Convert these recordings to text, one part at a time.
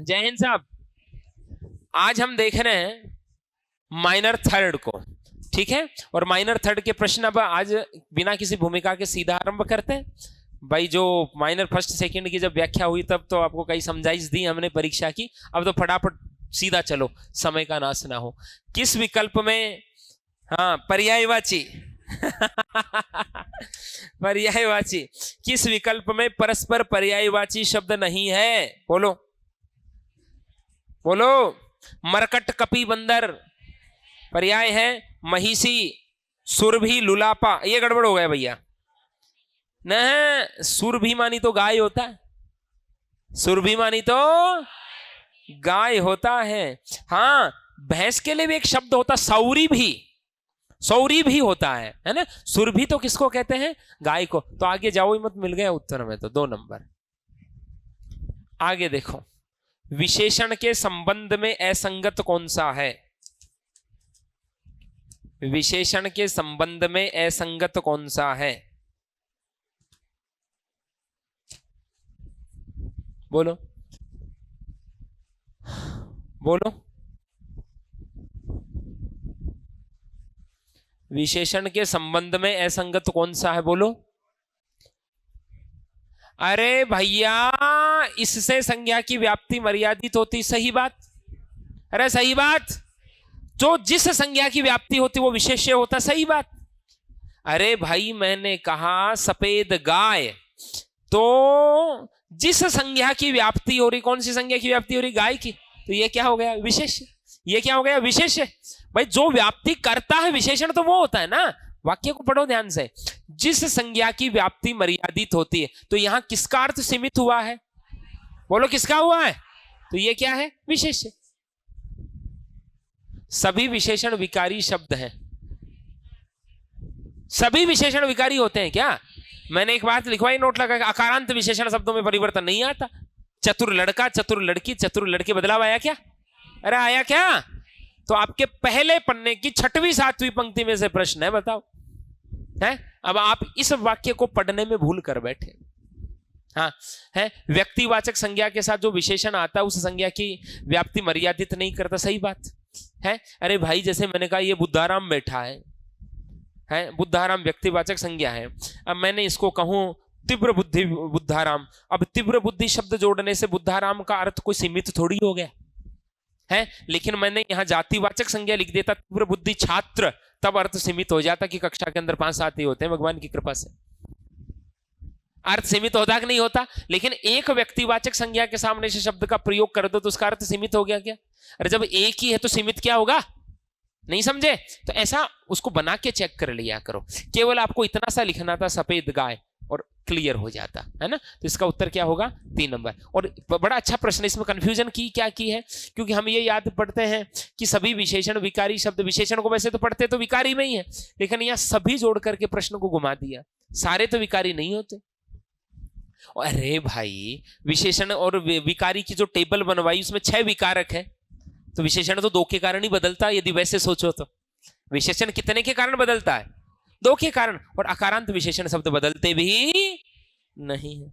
जय हिंद साहब। आज हम देख रहे हैं माइनर थर्ड को, ठीक है। और माइनर थर्ड के प्रश्न अब आज बिना किसी भूमिका के सीधा आरंभ करते हैं। भाई जो माइनर फर्स्ट सेकंड की जब व्याख्या हुई तब तो आपको कई समझाइश दी हमने परीक्षा की। अब तो फटाफट सीधा चलो, समय का नाश ना हो। किस विकल्प में, हाँ पर्यायवाची पर्यायवाची, किस विकल्प में परस्पर पर्यायवाची शब्द नहीं है? बोलो बोलो। मरकट कपी बंदर पर्याय है, महिषी सुरभि लुलापा। ये गड़बड़ हो गया भैया। न सुरभि मानी तो गाय होता है, सुरभि मानी तो गाय होता है। हाँ भैंस के लिए भी एक शब्द होता, सौरी भी, सौरी भी होता है ना। सुरभि तो किसको कहते हैं? गाय को। तो आगे जाओ ही मत, मिल गया उत्तर में तो 2 नंबर। आगे देखो, विशेषण के संबंध में असंगत कौन सा है? विशेषण के संबंध में असंगत कौन सा है? बोलो बोलो। विशेषण के संबंध में असंगत कौन सा है? बोलो। अरे भैया इससे संज्ञा की व्याप्ति मर्यादित होती, सही बात। अरे सही बात, जो जिस संज्ञा की व्याप्ति होती वो विशेष्य होता, सही बात। अरे भाई मैंने कहा सफेद गाय, तो जिस संज्ञा की व्याप्ति हो रही, कौन सी संज्ञा की व्याप्ति हो रही? गाय की। तो ये क्या हो गया? विशेष्य। ये क्या हो गया? विशेष्य। भाई जो व्याप्ति करता है विशेषण तो वो होता है ना। वाक्य को पढ़ो ध्यान से। जिस संज्ञा की व्याप्ति मर्यादित होती है, तो यहां किसका अर्थ सीमित हुआ है? बोलो किसका हुआ है? तो ये क्या है? विशेष्य। सभी विशेषण विकारी शब्द हैं। सभी विशेषण विकारी होते हैं क्या? मैंने एक बात लिखवाई नोट लगा, अकारांत विशेषण शब्दों में परिवर्तन नहीं आता। चतुर लड़का, चतुर लड़की, चतुर लड़के बदलाव आया क्या? अरे आया क्या? तो आपके पहले पन्ने की 6वीं 7वीं पंक्ति में से प्रश्न है, बताओ। है अब आप इस वाक्य को पढ़ने में भूल कर बैठे। हाँ है, व्यक्तिवाचक संज्ञा के साथ जो विशेषण आता है उस संज्ञा की व्याप्ति मर्यादित नहीं करता, सही बात है। अरे भाई जैसे मैंने कहा ये बुद्धाराम बैठा है, बुद्धाराम व्यक्तिवाचक संज्ञा है। अब मैंने इसको कहूं तीव्र बुद्धि बुद्धाराम, अब तीव्र बुद्धि शब्द जोड़ने से बुद्धाराम का अर्थ कोई सीमित थोड़ी हो गया है। लेकिन मैंने यहां जातिवाचक संज्ञा लिख देता तीव्र बुद्धि छात्र, तब अर्थ सीमित हो जाता कि कक्षा के अंदर 5 7 ही होते हैं भगवान की कृपा से। अर्थ सीमित होता कि नहीं होता? लेकिन एक व्यक्तिवाचक संज्ञा के सामने से शब्द का प्रयोग कर दो तो उसका अर्थ सीमित हो गया क्या? अरे जब एक ही है तो सीमित क्या होगा? नहीं समझे? तो ऐसा उसको बना के चेक कर लिया करो। केवल आपको इतना सा लिखना था सफेद गाय और क्लियर हो जाता है ना। तो इसका उत्तर क्या होगा? 3 नंबर। और बड़ा अच्छा प्रश्न, इसमें कंफ्यूजन क्या की है, क्योंकि हम ये याद पढ़ते हैं कि सभी विशेषण विकारी शब्द, विशेषण को वैसे तो पढ़ते तो विकारी में ही है, लेकिन यहां सभी जोड़ करके प्रश्न को घुमा दिया। सारे तो विकारी नहीं होते। अरे भाई विशेषण और विकारी की जो टेबल बनवाई उसमें 6 विकारक है, तो विशेषण तो 2 के कारण ही बदलता है। यदि वैसे सोचो तो विशेषण कितने के कारण बदलता है? 2 के कारण। और अकारांत विशेषण शब्द बदलते भी नहीं है।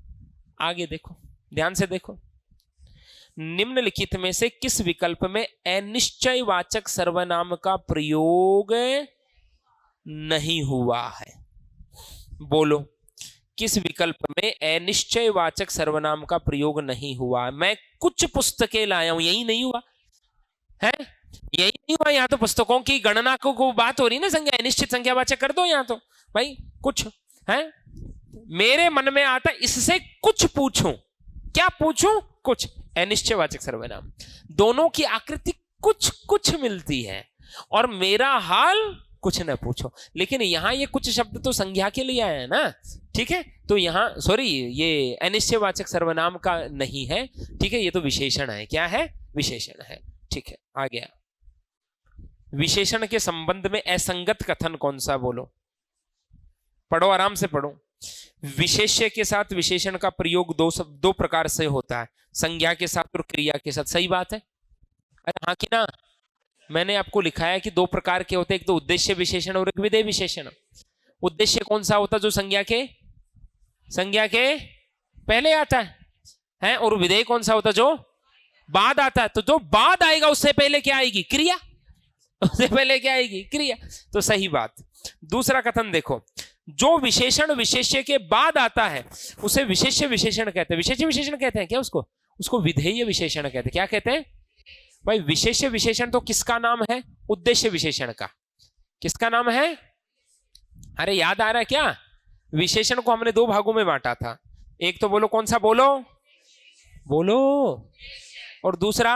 आगे देखो, ध्यान से देखो, निम्नलिखित में से किस विकल्प में अनिश्चयवाचक सर्वनाम का प्रयोग नहीं हुआ है? बोलो किस विकल्प में अनिश्चयवाचक सर्वनाम का प्रयोग नहीं हुआ? मैं कुछ पुस्तकें लाया हूं, यही नहीं हुआ है, यही नहीं हुआ। यहाँ तो पुस्तकों की गणना को बात हो रही ना, संज्ञा अनिश्चित संज्ञावाचक कर दो यहाँ तो। भाई कुछ है, मेरे मन में आता इससे कुछ पूछूं, क्या पूछूं? कुछ, अनिश्चयवाचक सर्वनाम। दोनों की आकृति कुछ कुछ मिलती है और मेरा हाल कुछ न पूछो। लेकिन यहां ये कुछ शब्द तो संज्ञा के लिए आया है ना, ठीक है। तो यहां सॉरी, ये अनिश्चयवाचक सर्वनाम का नहीं है, ठीक है। ये तो विशेषण है। क्या है? विशेषण है, ठीक है। आ गया, विशेषण के संबंध में असंगत कथन कौन सा? बोलो, पढ़ो आराम से पढ़ो। विशेष्य के साथ विशेषण का प्रयोग 2 प्रकार से होता है, संज्ञा के साथ और क्रिया के साथ, सही बात है। अरे हाँ कि ना, मैंने आपको लिखा है कि 2 प्रकार के होते हैं, एक तो उद्देश्य विशेषण और एक विधेय विशेषण। उद्देश्य कौन सा होता है? जो संज्ञा के पहले आता है, और विधेय कौन सा होता है? जो बाद आता है, तो जो बाद आएगा उससे पहले क्या आएगी? क्रिया। उससे पहले क्या आएगी? क्रिया। तो सही बात। दूसरा कथन देखो, जो विशेषण विशेष्य के बाद आता है उसे विशेष्य विशेषण कहते हैं। विशेष्य विशेषण कहते हैं क्या उसको? उसको विधेय विशेषण कहते हैं। क्या कहते हैं भाई? विशेष्य विशेषण तो किसका नाम है? उद्देश्य विशेषण का। किसका नाम है? अरे याद आ रहा है क्या? विशेषण को हमने दो भागों में बांटा था। एक तो बोलो, कौन सा? बोलो बोलो। और दूसरा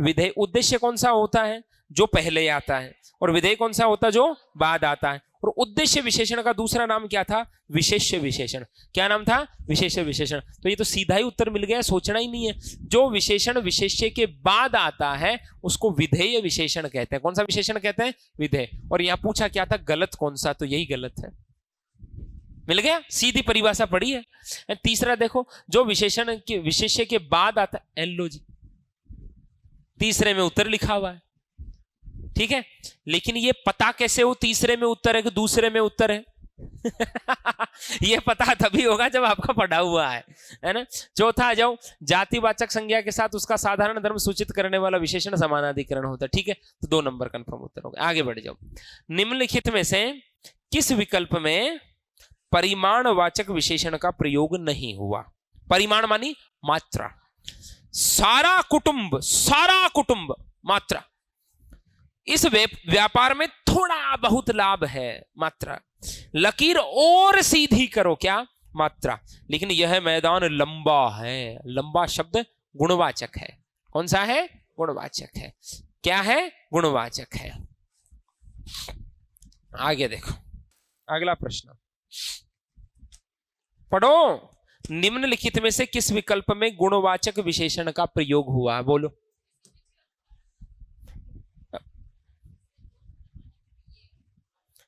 विधेय। उद्देश्य कौन सा होता है? जो पहले आता है। और विधेय कौन सा होता है? जो बाद आता है। और उद्देश्य विशेषण का दूसरा नाम क्या था? विशेष्य विशेषण। क्या नाम था? विशेष्य विशेषण। तो ये तो सीधा ही उत्तर मिल गया, सोचना ही नहीं है। जो विशेषण विशेष्य के बाद आता है उसको विधेय विशेषण कहते हैं। कौन सा विशेषण कहते हैं? विधेय। और यहां पूछा क्या था? गलत कौन सा? तो यही गलत है। मिल गया, सीधी परिभाषा पड़ी है। तीसरा देखो, जो विशेषण के विशेष्य के बाद आता है, एलो जी तीसरे में उत्तर लिखा हुआ है, ठीक है। लेकिन ये पता कैसे हो तीसरे में उत्तर है कि दूसरे में उत्तर है? ये पता तभी होगा जब आपका पढ़ा हुआ है ना। चौथा आ जाओ, जातिवाचक संज्ञा के साथ उसका साधारण धर्म सूचित करने वाला विशेषण समानाधिकरण होता है, ठीक है। तो 2 नंबर कंफर्म उत्तर होगा। आगे बढ़ जाओ। निम्नलिखित में से किस विकल्प में परिमाणवाचक विशेषण का प्रयोग नहीं हुआ? परिमाण मानी मात्रा। सारा कुटुंब मात्रा। इस व्यापार में थोड़ा बहुत लाभ है, मात्रा। लकीर और सीधी करो, क्या? मात्रा। लेकिन यह मैदान लंबा है। लंबा शब्द गुणवाचक है। कौन सा है? गुणवाचक है। क्या है? गुणवाचक है। आगे देखो, अगला प्रश्न पढ़ो। निम्नलिखित में से किस विकल्प में गुणवाचक विशेषण का प्रयोग हुआ? बोलो।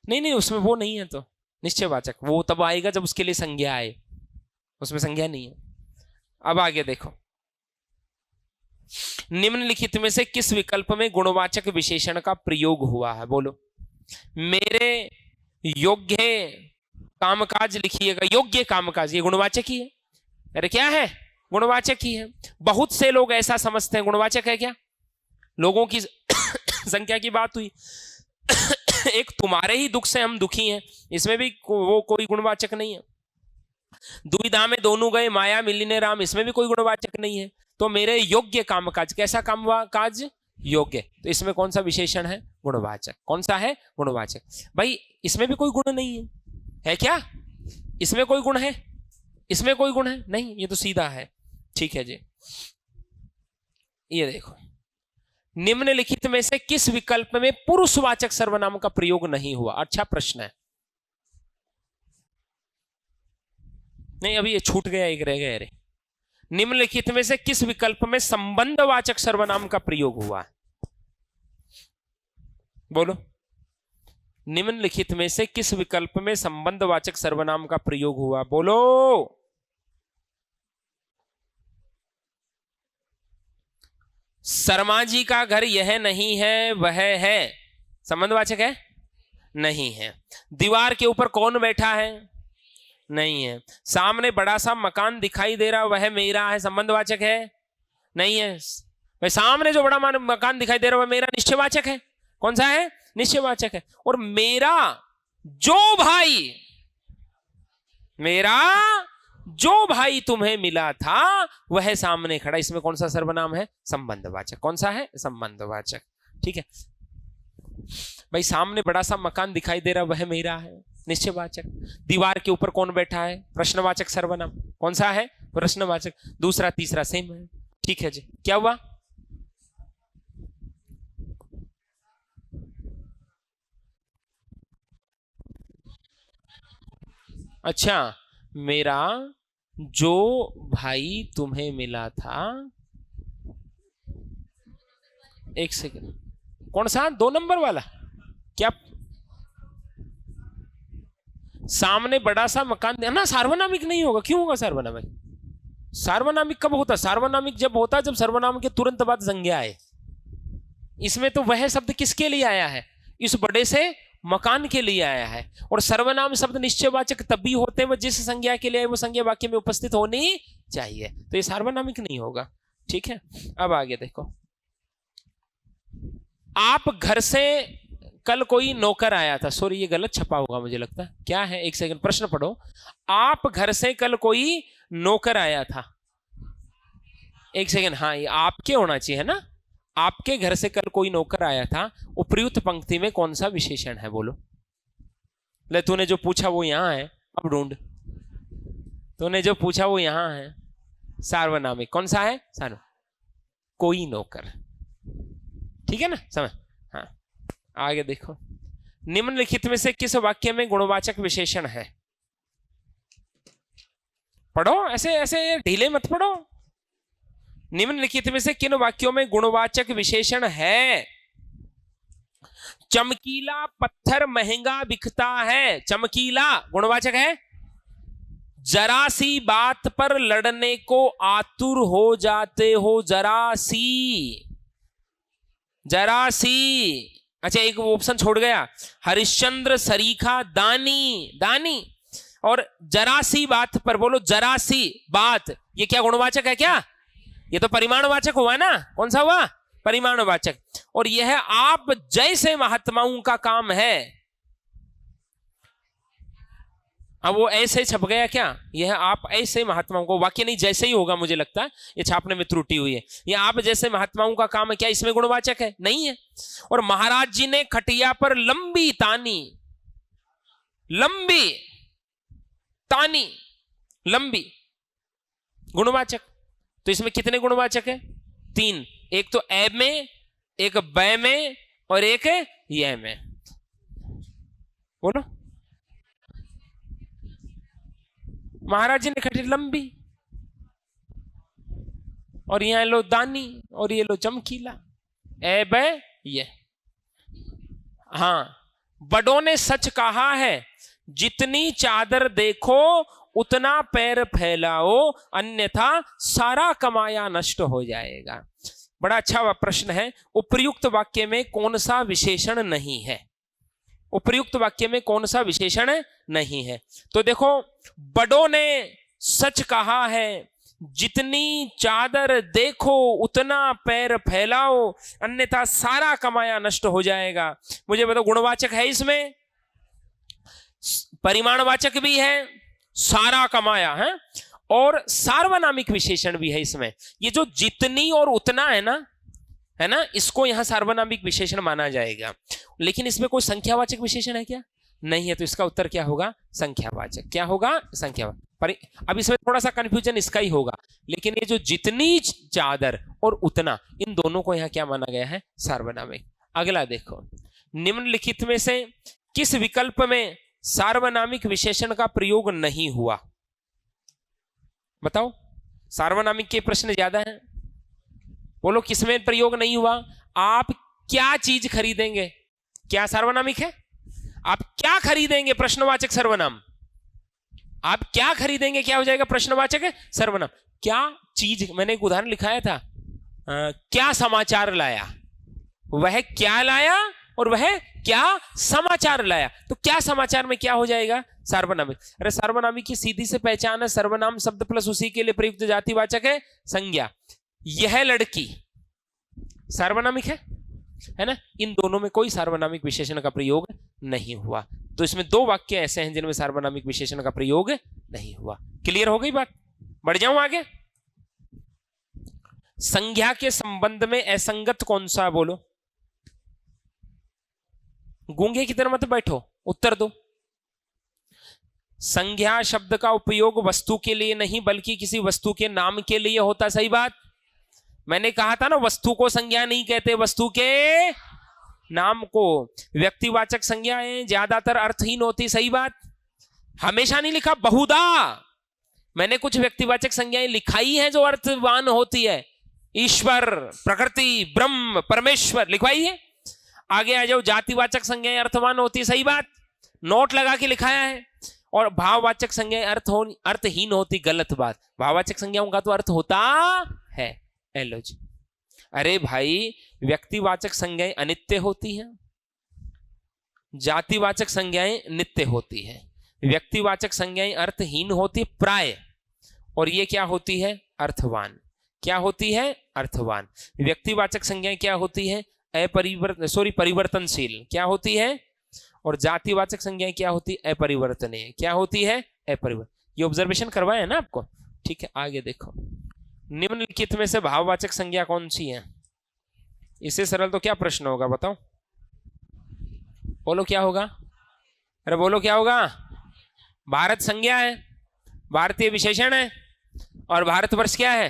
नहीं, उसमें वो नहीं है। तो निश्चयवाचक वो तब आएगा जब उसके लिए संज्ञा आए, उसमें संज्ञा नहीं है। अब आगे देखो, निम्नलिखित में से किस विकल्प में गुणवाचक विशेषण का प्रयोग हुआ है? बोलो। मेरे योग्य कामकाज लिखिएगा। योग्य कामकाज ये गुणवाचक ही है। अरे क्या है? गुणवाचक ही है। बहुत से लोग ऐसा समझते हैं, गुणवाचक है क्या? लोगों की संख्या की बात हुई। एक तुम्हारे ही दुख से हम दुखी हैं, इसमें भी वो कोई गुणवाचक नहीं है। दुविधा में दोनों गए, माया मिली ने राम, इसमें भी कोई गुणवाचक नहीं है। तो मेरे योग्य कामकाज, कैसा कामकाज? योग्य। तो इसमें कौन सा विशेषण है? गुणवाचक। कौन सा है? गुणवाचक। भाई इसमें भी कोई गुण नहीं है क्या? इसमें कोई गुण है? इसमें कोई गुण है? नहीं, ये तो सीधा है। ठीक है जी। ये देखो, निम्नलिखित में से किस विकल्प में पुरुषवाचक सर्वनाम का प्रयोग नहीं हुआ? अच्छा प्रश्न है। नहीं, अभी ये छूट गया, एक रह गया। निम्नलिखित में से किस विकल्प में संबंधवाचक सर्वनाम का प्रयोग हुआ? बोलो। निम्नलिखित में से किस विकल्प में संबंधवाचक सर्वनाम का प्रयोग हुआ? बोलो। शर्मा जी का घर यह नहीं है वह है, संबंधवाचक है? नहीं है। दीवार के ऊपर कौन बैठा है? नहीं है। सामने बड़ा सा मकान दिखाई दे रहा वह मेरा है, संबंधवाचक है? नहीं है। भाई सामने जो बड़ा मकान दिखाई दे रहा वह मेरा, निश्चयवाचक है। कौन सा है? निश्चयवाचक है। और मेरा जो भाई तुम्हें मिला था वह सामने खड़ा, इसमें कौन सा सर्वनाम है? संबंधवाचक। कौन सा है? संबंधवाचक। ठीक है भाई, सामने बड़ा सा मकान दिखाई दे रहा वह मेरा है, निश्चयवाचक। दीवार के ऊपर कौन बैठा है? प्रश्नवाचक सर्वनाम। कौन सा है? प्रश्नवाचक। दूसरा तीसरा सेम है। ठीक है जी। क्या हुआ? अच्छा, मेरा जो भाई तुम्हें मिला था, एक सेकंड, कौन सा? 2 नंबर वाला? क्या सामने बड़ा सा मकान ना, सार्वनामिक नहीं होगा। क्यों होगा सार्वनामिक? सार्वनामिक कब होता? सार्वनामिक जब होता है जब सर्वनाम के तुरंत बाद संज्ञा आए। इसमें तो वह शब्द किसके लिए आया है? इस बड़े से मकान के लिए आया है। और सर्वनाम शब्द निश्चयवाचक तभी होते हैं वो जिस संज्ञा के लिए वो संज्ञा वाक्य में उपस्थित होनी चाहिए। तो ये सार्वनामिक नहीं होगा। ठीक है, अब आगे देखो। आप घर से कल कोई नौकर आया था, सॉरी ये गलत छपा होगा मुझे लगता है, क्या है, एक सेकंड, प्रश्न पढ़ो। आप घर से कल कोई नौकर आया था, एक सेकंड, हाँ ये आपके होना चाहिए है ना, आपके घर से कल कोई नौकर आया था, उपर्युक्त पंक्ति में कौन सा विशेषण है बोलो। ले तूने जो पूछा वो यहां है, अब ढूंढ, तूने जो पूछा वो यहां है, सार्वनामिक कौन सा है, सार्व, कोई नौकर, ठीक है ना, समझ। हाँ आगे देखो, निम्नलिखित में से किस वाक्य में गुणवाचक विशेषण है, पढ़ो, ऐसे ऐसे ढीले मत पढ़ो। निम्नलिखित में से किन वाक्यों में गुणवाचक विशेषण है। चमकीला पत्थर महंगा बिकता है, चमकीला गुणवाचक है। जरा सी बात पर लड़ने को आतुर हो जाते हो, जरा सी, जरा सी, अच्छा एक ऑप्शन छोड़ गया, हरिश्चंद्र सरीखा दानी, दानी, और जरा सी बात पर, बोलो जरा सी बात, ये क्या गुणवाचक है क्या, ये तो परिमाणवाचक हुआ ना, कौन सा हुआ, परिमाणवाचक। और यह आप जैसे महात्माओं का काम है, अब वो ऐसे छप गया क्या, यह आप ऐसे महात्माओं को, वाक्य नहीं जैसे ही होगा मुझे लगता है, ये छापने में त्रुटि हुई है, यह आप जैसे महात्माओं का काम है, क्या इसमें गुणवाचक है, नहीं है। और महाराज जी ने खटिया पर लंबी तानी, लंबी तानी, लंबी, गुणवाचक, तो इसमें कितने गुणवाचक है, 3, एक तो ए में, एक बै में, और एक ये में, बोलो। महाराज जी ने खटी लंबी, और यहां लो दानी, और ये लो चमकीला, ए बै ये। हाँ, बड़ों ने सच कहा है, जितनी चादर देखो उतना पैर फैलाओ, अन्यथा सारा कमाया नष्ट हो जाएगा। बड़ा अच्छा प्रश्न है, उपर्युक्त वाक्य में कौन सा विशेषण नहीं है, उपर्युक्त वाक्य में कौन सा विशेषण नहीं है। तो देखो, बड़ों ने सच कहा है, जितनी चादर देखो उतना पैर फैलाओ, अन्यथा सारा कमाया नष्ट हो जाएगा। मुझे बताओ गुणवाचक है इसमें, परिमाणवाचक भी है, सारा कमाया है, और सार्वनामिक विशेषण भी है इसमें। ये जो जितनी और उतना है ना, इसको यहां सार्वनामिक विशेषण माना जाएगा। लेकिन इसमें कोई संख्यावाचक विशेषण है क्या, नहीं है, तो इसका उत्तर क्या होगा, संख्यावाचक। क्या होगा, संख्यावाचक। पर अब इसमें थोड़ा सा कंफ्यूजन इसका ही होगा, लेकिन ये जो जितनी चादर और उतना, इन दोनों को यहां क्या माना गया है, सार्वनामिक। अगला देखो, निम्नलिखित में से किस विकल्प में सार्वनामिक विशेषण का प्रयोग नहीं हुआ, बताओ। सार्वनामिक के प्रश्न ज्यादा हैं, बोलो किसमें प्रयोग नहीं हुआ। आप क्या चीज खरीदेंगे, क्या सार्वनामिक है, आप क्या खरीदेंगे, प्रश्नवाचक सर्वनाम, आप क्या खरीदेंगे, क्या हो जाएगा, प्रश्नवाचक सर्वनाम। क्या चीज, मैंने एक उदाहरण लिखाया था, क्या समाचार लाया, वह क्या लाया और वह क्या समाचार लाया, तो क्या समाचार में क्या हो जाएगा, सार्वनामिक। अरे सार्वनामिक की सीधी से पहचान है, सर्वनाम शब्द प्लस उसी के लिए प्रयुक्त जातिवाचक है संज्ञा। यह लड़की सार्वनामिक है ना, इन दोनों में कोई सार्वनामिक विशेषण का प्रयोग नहीं हुआ। तो इसमें 2 वाक्य ऐसे हैं जिनमें सार्वनामिक विशेषण का प्रयोग नहीं हुआ। क्लियर हो गई बात, बढ़ जाऊं आगे। संज्ञा के संबंध में असंगत कौन सा, बोलो। गूंगे की तरह मत बैठो, उत्तर दो। संज्ञा शब्द का उपयोग वस्तु के लिए नहीं बल्कि किसी वस्तु के नाम के लिए होता, सही बात। मैंने कहा था ना, वस्तु को संज्ञा नहीं कहते, वस्तु के नाम को। व्यक्तिवाचक संज्ञाएं ज्यादातर अर्थहीन होती, सही बात। हमेशा नहीं लिखा, बहुधा मैंने कुछ व्यक्तिवाचक संज्ञाएं लिखाई हैं जो अर्थवान होती है, ईश्वर, प्रकृति, ब्रह्म, परमेश्वर लिखवाई है। आगे आ जाओ, जातिवाचक संज्ञाएं अर्थवान होती है, सही बात, नोट लगा के लिखाया है। और भाववाचक संज्ञाएं अर्थहीन होती, गलत बात। भाववाचक संज्ञाओं का तो अर्थ होता है। हेलो जी, अरे भाई, व्यक्तिवाचक संज्ञाएं अनित्य होती हैं, जातिवाचक संज्ञाएं नित्य होती है, व्यक्तिवाचक संज्ञाएं अर्थहीन होती प्राय, और ये क्या होती है, अर्थवान। क्या होती है? अर्थवान। व्यक्तिवाचक संज्ञाएं क्या होती है? परिवर्तनशील। क्या होती है? और जातिवाचक संज्ञाएं क्या होती है? अपरिवर्तनीय। क्या होती है? अपरिवर्तन। ये ऑब्जर्वेशन करवाया है ना आपको? ठीक है, आगे देखो। निम्नलिखित में से भाववाचक संज्ञा कौन सी है? इससे सरल तो क्या प्रश्न होगा बताओ? बोलो क्या होगा? अरे बोलो क्या होगा? भारत संज्ञा है, भारतीय विशेषण है, और भारतवर्ष क्या है?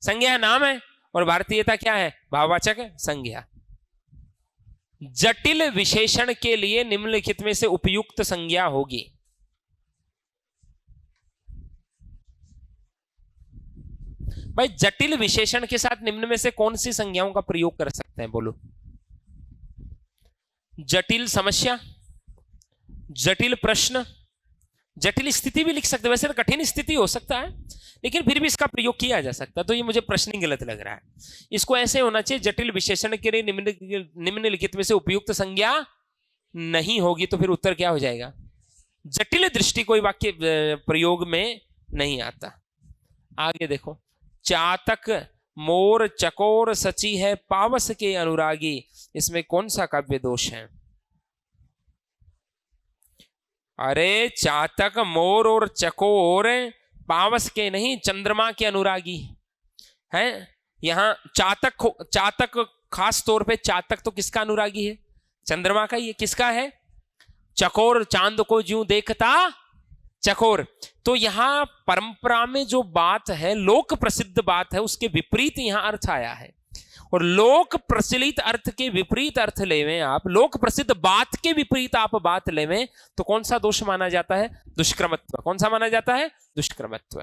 संज्ञा है, नाम है, और भारतीयता क्या है? भाववाचक संज्ञा। जटिल विशेषण के लिए निम्नलिखित में से उपयुक्त संज्ञा होगी। भाई जटिल विशेषण के साथ निम्न में से कौन सी संज्ञाओं का प्रयोग कर सकते हैं? बोलो। जटिल समस्या, जटिल प्रश्न, जटिल स्थिति भी लिख सकते हैं। वैसे तो कठिन स्थिति हो सकता है, लेकिन फिर भी इसका प्रयोग किया जा सकता है। तो ये मुझे प्रश्न ही गलत लग रहा है। इसको ऐसे होना चाहिए, जटिल विशेषण के लिए निम्नलिखित में से उपयुक्त संज्ञा नहीं होगी। तो फिर उत्तर क्या हो जाएगा? जटिल दृष्टि कोई वाक्य प्रयोग में नहीं आता। आगे देखो। चातक मोर चकोर सची है पावस के अनुरागी, इसमें कौन सा काव्य दोष है? अरे चातक मोर और चकोर पावस के नहीं, चंद्रमा के अनुरागी हैं। यहां चातक खास तौर पे चातक तो किसका अनुरागी है? चंद्रमा का ही है। किसका है? चकोर चांद को ज्यों देखता चकोर। तो यहां परंपरा में जो बात है, लोक प्रसिद्ध बात है, उसके विपरीत यहां अर्थ आया है। और लोक प्रचलित अर्थ के विपरीत अर्थ लेवें आप, लोक प्रसिद्ध बात के विपरीत आप बात लेवें, तो कौन सा दोष माना जाता है? दुष्क्रमत्व। कौन सा माना जाता है? दुष्क्रमत्व।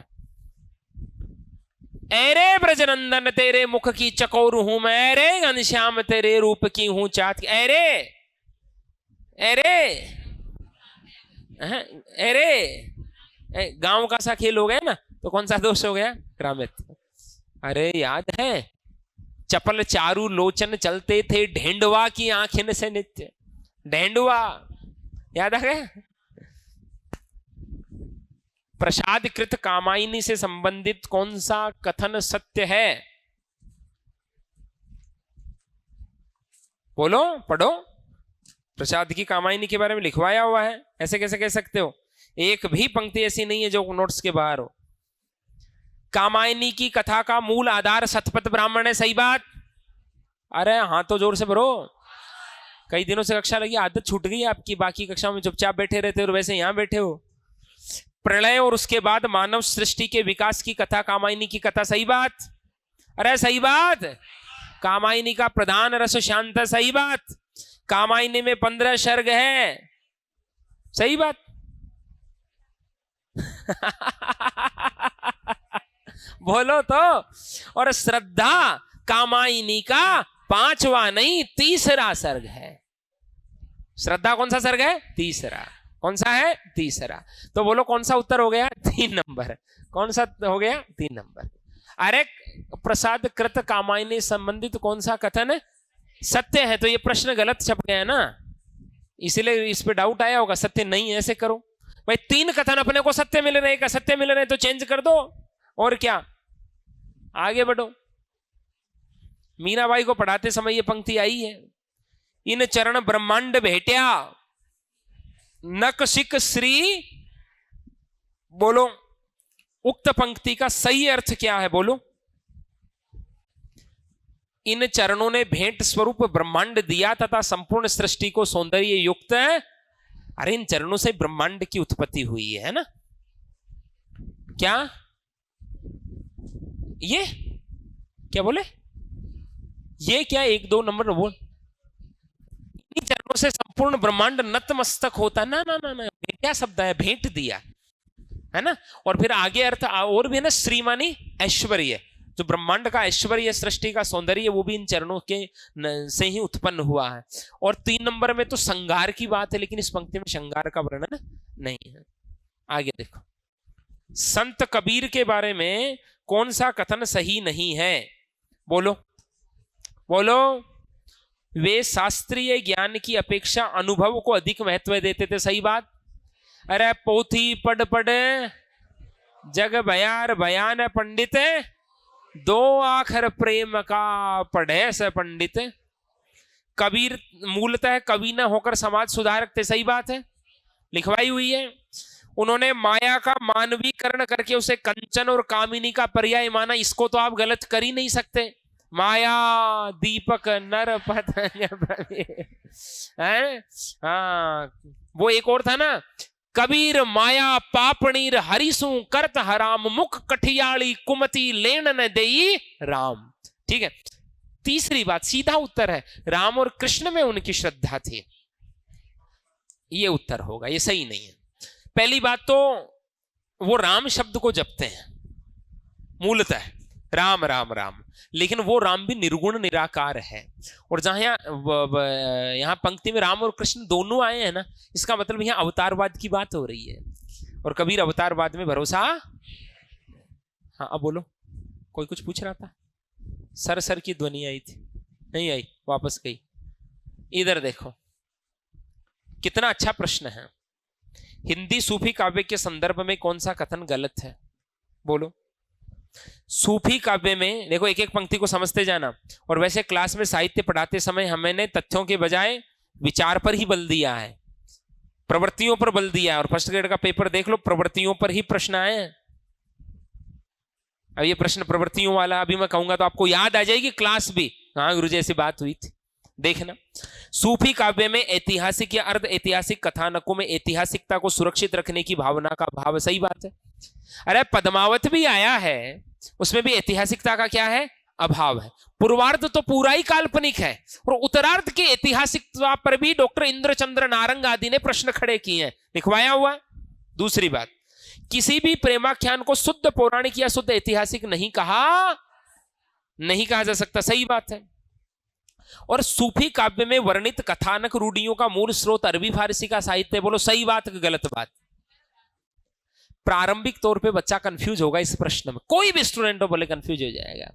अरे ब्रजनंदन तेरे मुख की चकोर हूं मैं, अरे घनश्याम तेरे रूप की हूं चात। अरे अरे अरे गांव का सा खेल हो गया ना, तो कौन सा दोष हो गया? क्रामित्व। अरे याद है, चपल चारू लोचन चलते थे ढेंडवा की आंखें से नित्य। ढेंडवा याद आ गया? प्रसाद कृत कामायनी से संबंधित कौन सा कथन सत्य है? बोलो, पढ़ो। प्रसाद की कामायनी के बारे में लिखवाया हुआ है, ऐसे कैसे कह सकते हो? एक भी पंक्ति ऐसी नहीं है जो नोट्स के बाहर हो। कामायनी की कथा का मूल आधार सतपथ ब्राह्मण है, सही बात? अरे हाँ तो जोर से भरो। कई दिनों से कक्षा लगी, आदत छूट गई आपकी, बाकी कक्षाओं में चुपचाप बैठे रहते हो और वैसे यहां बैठे हो। प्रलय और उसके बाद मानव सृष्टि के विकास की कथा कामायनी की कथा, सही बात? अरे सही बात। कामायनी का प्रधान रस शांत, सही बात? कामायनी में 15 सर्ग है, सही बात? बोलो तो। और श्रद्धा कामायनी का 5वां नहीं 3रा सर्ग है। श्रद्धा कौन सा सर्ग है? 3रा। कौन सा है? 3रा। तो बोलो कौन सा उत्तर हो गया? 3 नंबर। कौन सा हो गया? 3 नंबर। अरे प्रसाद कृत कामायनी संबंधित कौन सा कथन सत्य है? तो ये प्रश्न गलत छप गया ना, इसलिए इस पे डाउट आया होगा। सत्य नहीं है, ऐसे करो भाई। 3 कथन अपने को सत्य मिल रहे हैं, सत्य मिल रहे हैं तो चेंज कर दो, और क्या, आगे बढ़ो। मीराबाई को पढ़ाते समय ये पंक्ति आई है, इन चरण ब्रह्मांड भेट्या नक सिक श्री। बोलो उक्त पंक्ति का सही अर्थ क्या है? बोलो। इन चरणों ने भेंट स्वरूप ब्रह्मांड दिया तथा संपूर्ण सृष्टि को सौंदर्य युक्त है। अरे इन चरणों से ब्रह्मांड की उत्पत्ति हुई है ना? क्या ये क्या बोले? ये क्या 1-2 नंबर बोल? इन चरणों से संपूर्ण ब्रह्मांड नतमस्तक होता ना ना ना ना, क्या शब्द है? भेंट दिया है ना। और फिर आगे अर्थ और भी है ना, श्रीमानी ऐश्वर्य, जो ब्रह्मांड का ऐश्वर्य, सृष्टि का सौंदर्य, वो भी इन चरणों के से ही उत्पन्न हुआ है। और 3 नंबर में तो श्रृंगार की बात है, लेकिन इस पंक्ति में श्रृंगार का वर्णन नहीं है। आगे देखो। संत कबीर के बारे में कौन सा कथन सही नहीं है? बोलो बोलो। वे शास्त्रीय ज्ञान की अपेक्षा अनुभव को अधिक महत्व देते थे, सही बात? अरे पोथी पढ़ पढ़ जग बयार बयान पंडित दो आखर प्रेम का पढ़े से पंडित। कबीर मूलतः कवि न होकर समाज सुधारक थे, सही बात है, लिखवाई हुई है। उन्होंने माया का मानवीकरण करके उसे कंचन और कामिनी का पर्याय माना। इसको तो आप गलत कर ही नहीं सकते। माया दीपक नर पतंग है। हाँ, वो एक और था ना, कबीर माया पापणीर हरिसु करत हराम मुख कठियाली कुमति लेन न देई राम। ठीक है, तीसरी बात सीधा उत्तर है, राम और कृष्ण में उनकी श्रद्धा थी। ये उत्तर होगा, ये सही नहीं है। पहली बात तो वो राम शब्द को जपते हैं मूलतः, राम राम राम, लेकिन वो राम भी निर्गुण निराकार है। और जहां यहाँ पंक्ति में राम और कृष्ण दोनों आए हैं ना, इसका मतलब यहाँ अवतारवाद की बात हो रही है। और कबीर अवतारवाद में भरोसा। हाँ अब बोलो, कोई कुछ पूछ रहा था? सर सर की ध्वनि आई थी, नहीं आई, वापस गई। इधर देखो, कितना अच्छा प्रश्न है। हिंदी सूफी काव्य के संदर्भ में कौन सा कथन गलत है? बोलो। सूफी काव्य में देखो, एक एक पंक्ति को समझते जाना। और वैसे क्लास में साहित्य पढ़ाते समय हमने तथ्यों के बजाय विचार पर ही बल दिया है, प्रवृत्तियों पर बल दिया है। और फर्स्ट ग्रेड का पेपर देख लो, प्रवृत्तियों पर ही प्रश्न आए हैं। अब ये प्रश्न प्रवृत्तियों वाला अभी मैं कहूंगा तो आपको याद आ जाएगी क्लास भी, हाँ गुरुजी ऐसी बात हुई थी। देखना, सूफी काव्य में ऐतिहासिक या अर्ध ऐतिहासिक कथानकों में ऐतिहासिकता को सुरक्षित रखने की भावना का भाव, सही बात है। अरे पद्मावत भी आया है, उसमें भी ऐतिहासिकता का क्या है? अभाव है। पूर्वार्ध तो पूरा ही काल्पनिक है, और उत्तरार्ध की ऐतिहासिकता पर भी डॉक्टर इंद्रचंद्र नारंग आदि ने प्रश्न खड़े किए हैं, लिखवाया हुआ। दूसरी बात, किसी भी प्रेमाख्यान को शुद्ध पौराणिक या शुद्ध ऐतिहासिक नहीं कहा जा सकता, सही बात है। और सूफी काव्य में वर्णित कथानक रूढ़ियों का मूल स्रोत अरबी फारसी का साहित्य। बोलो सही बात कि गलत बात? प्रारंभिक तौर पे बच्चा कंफ्यूज होगा इस प्रश्न में, कोई भी स्टूडेंट हो बोले कंफ्यूज हो जाएगा,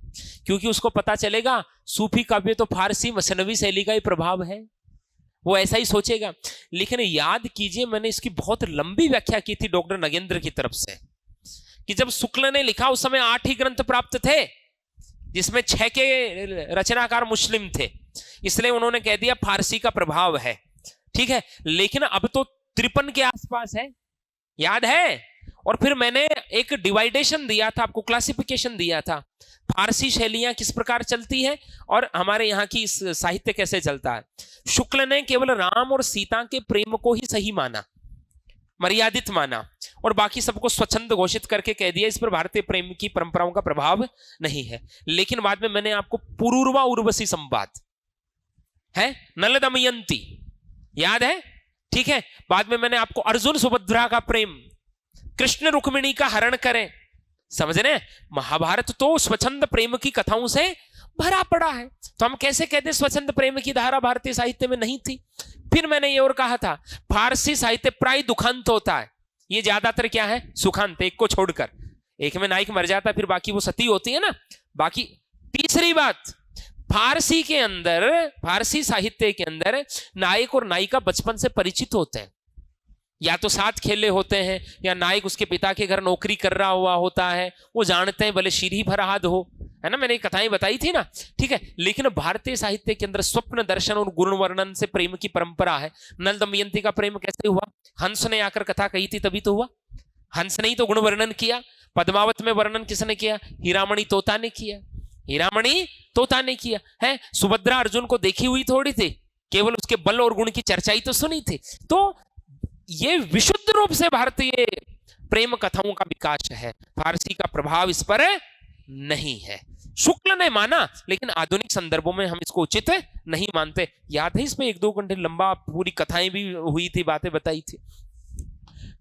क्योंकि उसको पता चलेगा सूफी काव्य तो फारसी मसनवी शैली का ही प्रभाव है, वो ऐसा ही सोचेगा। लेकिन याद कीजिए, मैंने इसकी बहुत लंबी व्याख्या की थी डॉक्टर नगेंद्र की तरफ से, कि जब शुक्ल ने लिखा उस समय 8 ही ग्रंथ प्राप्त थे, जिसमें 6 के रचनाकार मुस्लिम थे, इसलिए उन्होंने कह दिया फारसी का प्रभाव है। ठीक है, लेकिन अब तो 53 के आसपास है, याद है। और फिर मैंने एक डिवाइडेशन दिया था आपको, क्लासिफिकेशन दिया था, फारसी शैलियां किस प्रकार चलती है और हमारे यहाँ की साहित्य कैसे चलता है। शुक्ल ने केवल राम और सीता के प्रेम को ही सही माना, मर्यादित माना, और बाकी सबको स्वच्छंद घोषित करके कह दिया इस पर भारतीय प्रेम की परंपराओं का प्रभाव नहीं है। लेकिन बाद में मैंने आपको पुरूरवा उर्वशी संवाद है, नल दमयंती, याद है? ठीक है, बाद में मैंने आपको अर्जुन सुभद्रा का प्रेम, कृष्ण रुक्मिणी का हरण करें, समझ रहे हैं? महाभारत तो स्वच्छंद प्रेम की कथाओं से भरा पड़ा है, तो हम कैसे कहते स्वच्छंद प्रेम की धारा भारतीय साहित्य में नहीं थी। फिर मैंने ये और कहा था, फारसी साहित्य प्राय दुखांत होता है, ये ज्यादातर क्या है? सुखांत, एक को छोड़कर। एक में नायक मर जाता है, फिर बाकी वो सती होती है ना, बाकी। तीसरी बात, फारसी के अंदर, फारसी साहित्य के अंदर नायक और नायिका बचपन से परिचित होते हैं, या तो साथ खेले होते हैं, या नायक उसके पिता के घर नौकरी कर रहा हुआ होता है, वो जानते हैं, भले शीरी फरहाद हो, है ना, मैंने कथाएं बताई थी ना। ठीक है, लेकिन भारतीय साहित्य के अंदर स्वप्न दर्शन और गुण वर्णन से प्रेम की परंपरा है। नल दमयंती का प्रेम कैसे हुआ? हंस ने आकर कथा कही थी तभी तो हुआ, हंस ने ही तो गुण वर्णन किया। पद्मावत में वर्णन किसने किया? हीरामणि तोता ने किया, हीरामणि तोता ने किया है। सुभद्रा अर्जुन को देखी हुई थोड़ी थी, केवल उसके बल और गुण की चर्चा ही तो सुनी थी। तो ये विशुद्ध रूप से भारतीय प्रेम कथाओं का विकास है, फारसी का प्रभाव इस पर नहीं है। शुक्ल ने माना, लेकिन आधुनिक संदर्भों में हम इसको उचित नहीं मानते। याद है, इसमें 1-2 घंटे लंबा पूरी कथाएं भी हुई थी, बातें बताई थी।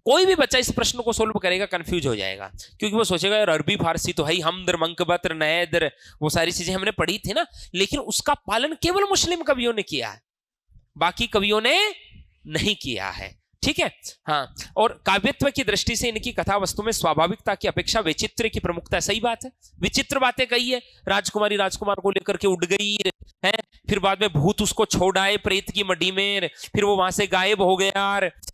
कोई भी बच्चा इस प्रश्न को सोल्व करेगा कंफ्यूज हो जाएगा, क्योंकि वो सोचेगा यार अरबी फारसी तो है ही, हमदर मंकबत्र नैदर, वो सारी चीजें हमने पढ़ी थी ना, लेकिन उसका पालन केवल मुस्लिम कवियों ने किया है, बाकी कवियों ने नहीं किया है। ठीक है, हाँ। और काव्यत्व की दृष्टि से इनकी कथा वस्तु में स्वाभाविकता की अपेक्षा वैचित्र्य की प्रमुखता है, सही बात है। विचित्र बातें कही है, राजकुमारी राजकुमार को लेकर के उड़ गई, है। फिर बाद में भूत उसको छोड़ आए प्रेत की मड्डी में, फिर वो वहां से गायब हो गया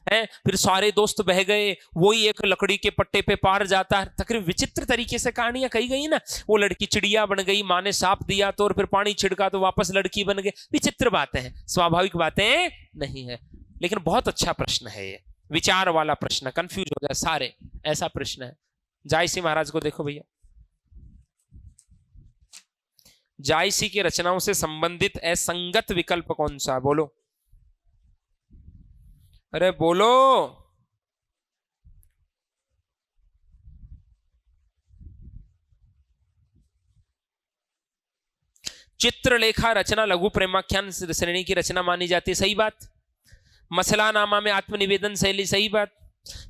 है। फिर सारे दोस्त बह गए, वही एक लकड़ी के पट्टे पे पार जाता है। तकरीबन विचित्र तरीके से कहानियां कही गई ना। वो लड़की चिड़िया बन गई, माँ ने साप दिया तो, और फिर पानी छिड़का तो वापस लड़की बन गई। विचित्र बातें हैं, स्वाभाविक बातें नहीं है। लेकिन बहुत अच्छा प्रश्न है ये, विचार वाला प्रश्न, कंफ्यूज हो जाए सारे, ऐसा प्रश्न है। जायसी महाराज को देखो भैया, जायसी की रचनाओं से संबंधित असंगत विकल्प कौन सा? बोलो, अरे बोलो। चित्रलेखा रचना लघु प्रेमाख्यान श्रेणी की रचना मानी जाती है, सही बात। मसला नामा में आत्मनिवेदन शैली, सही बात।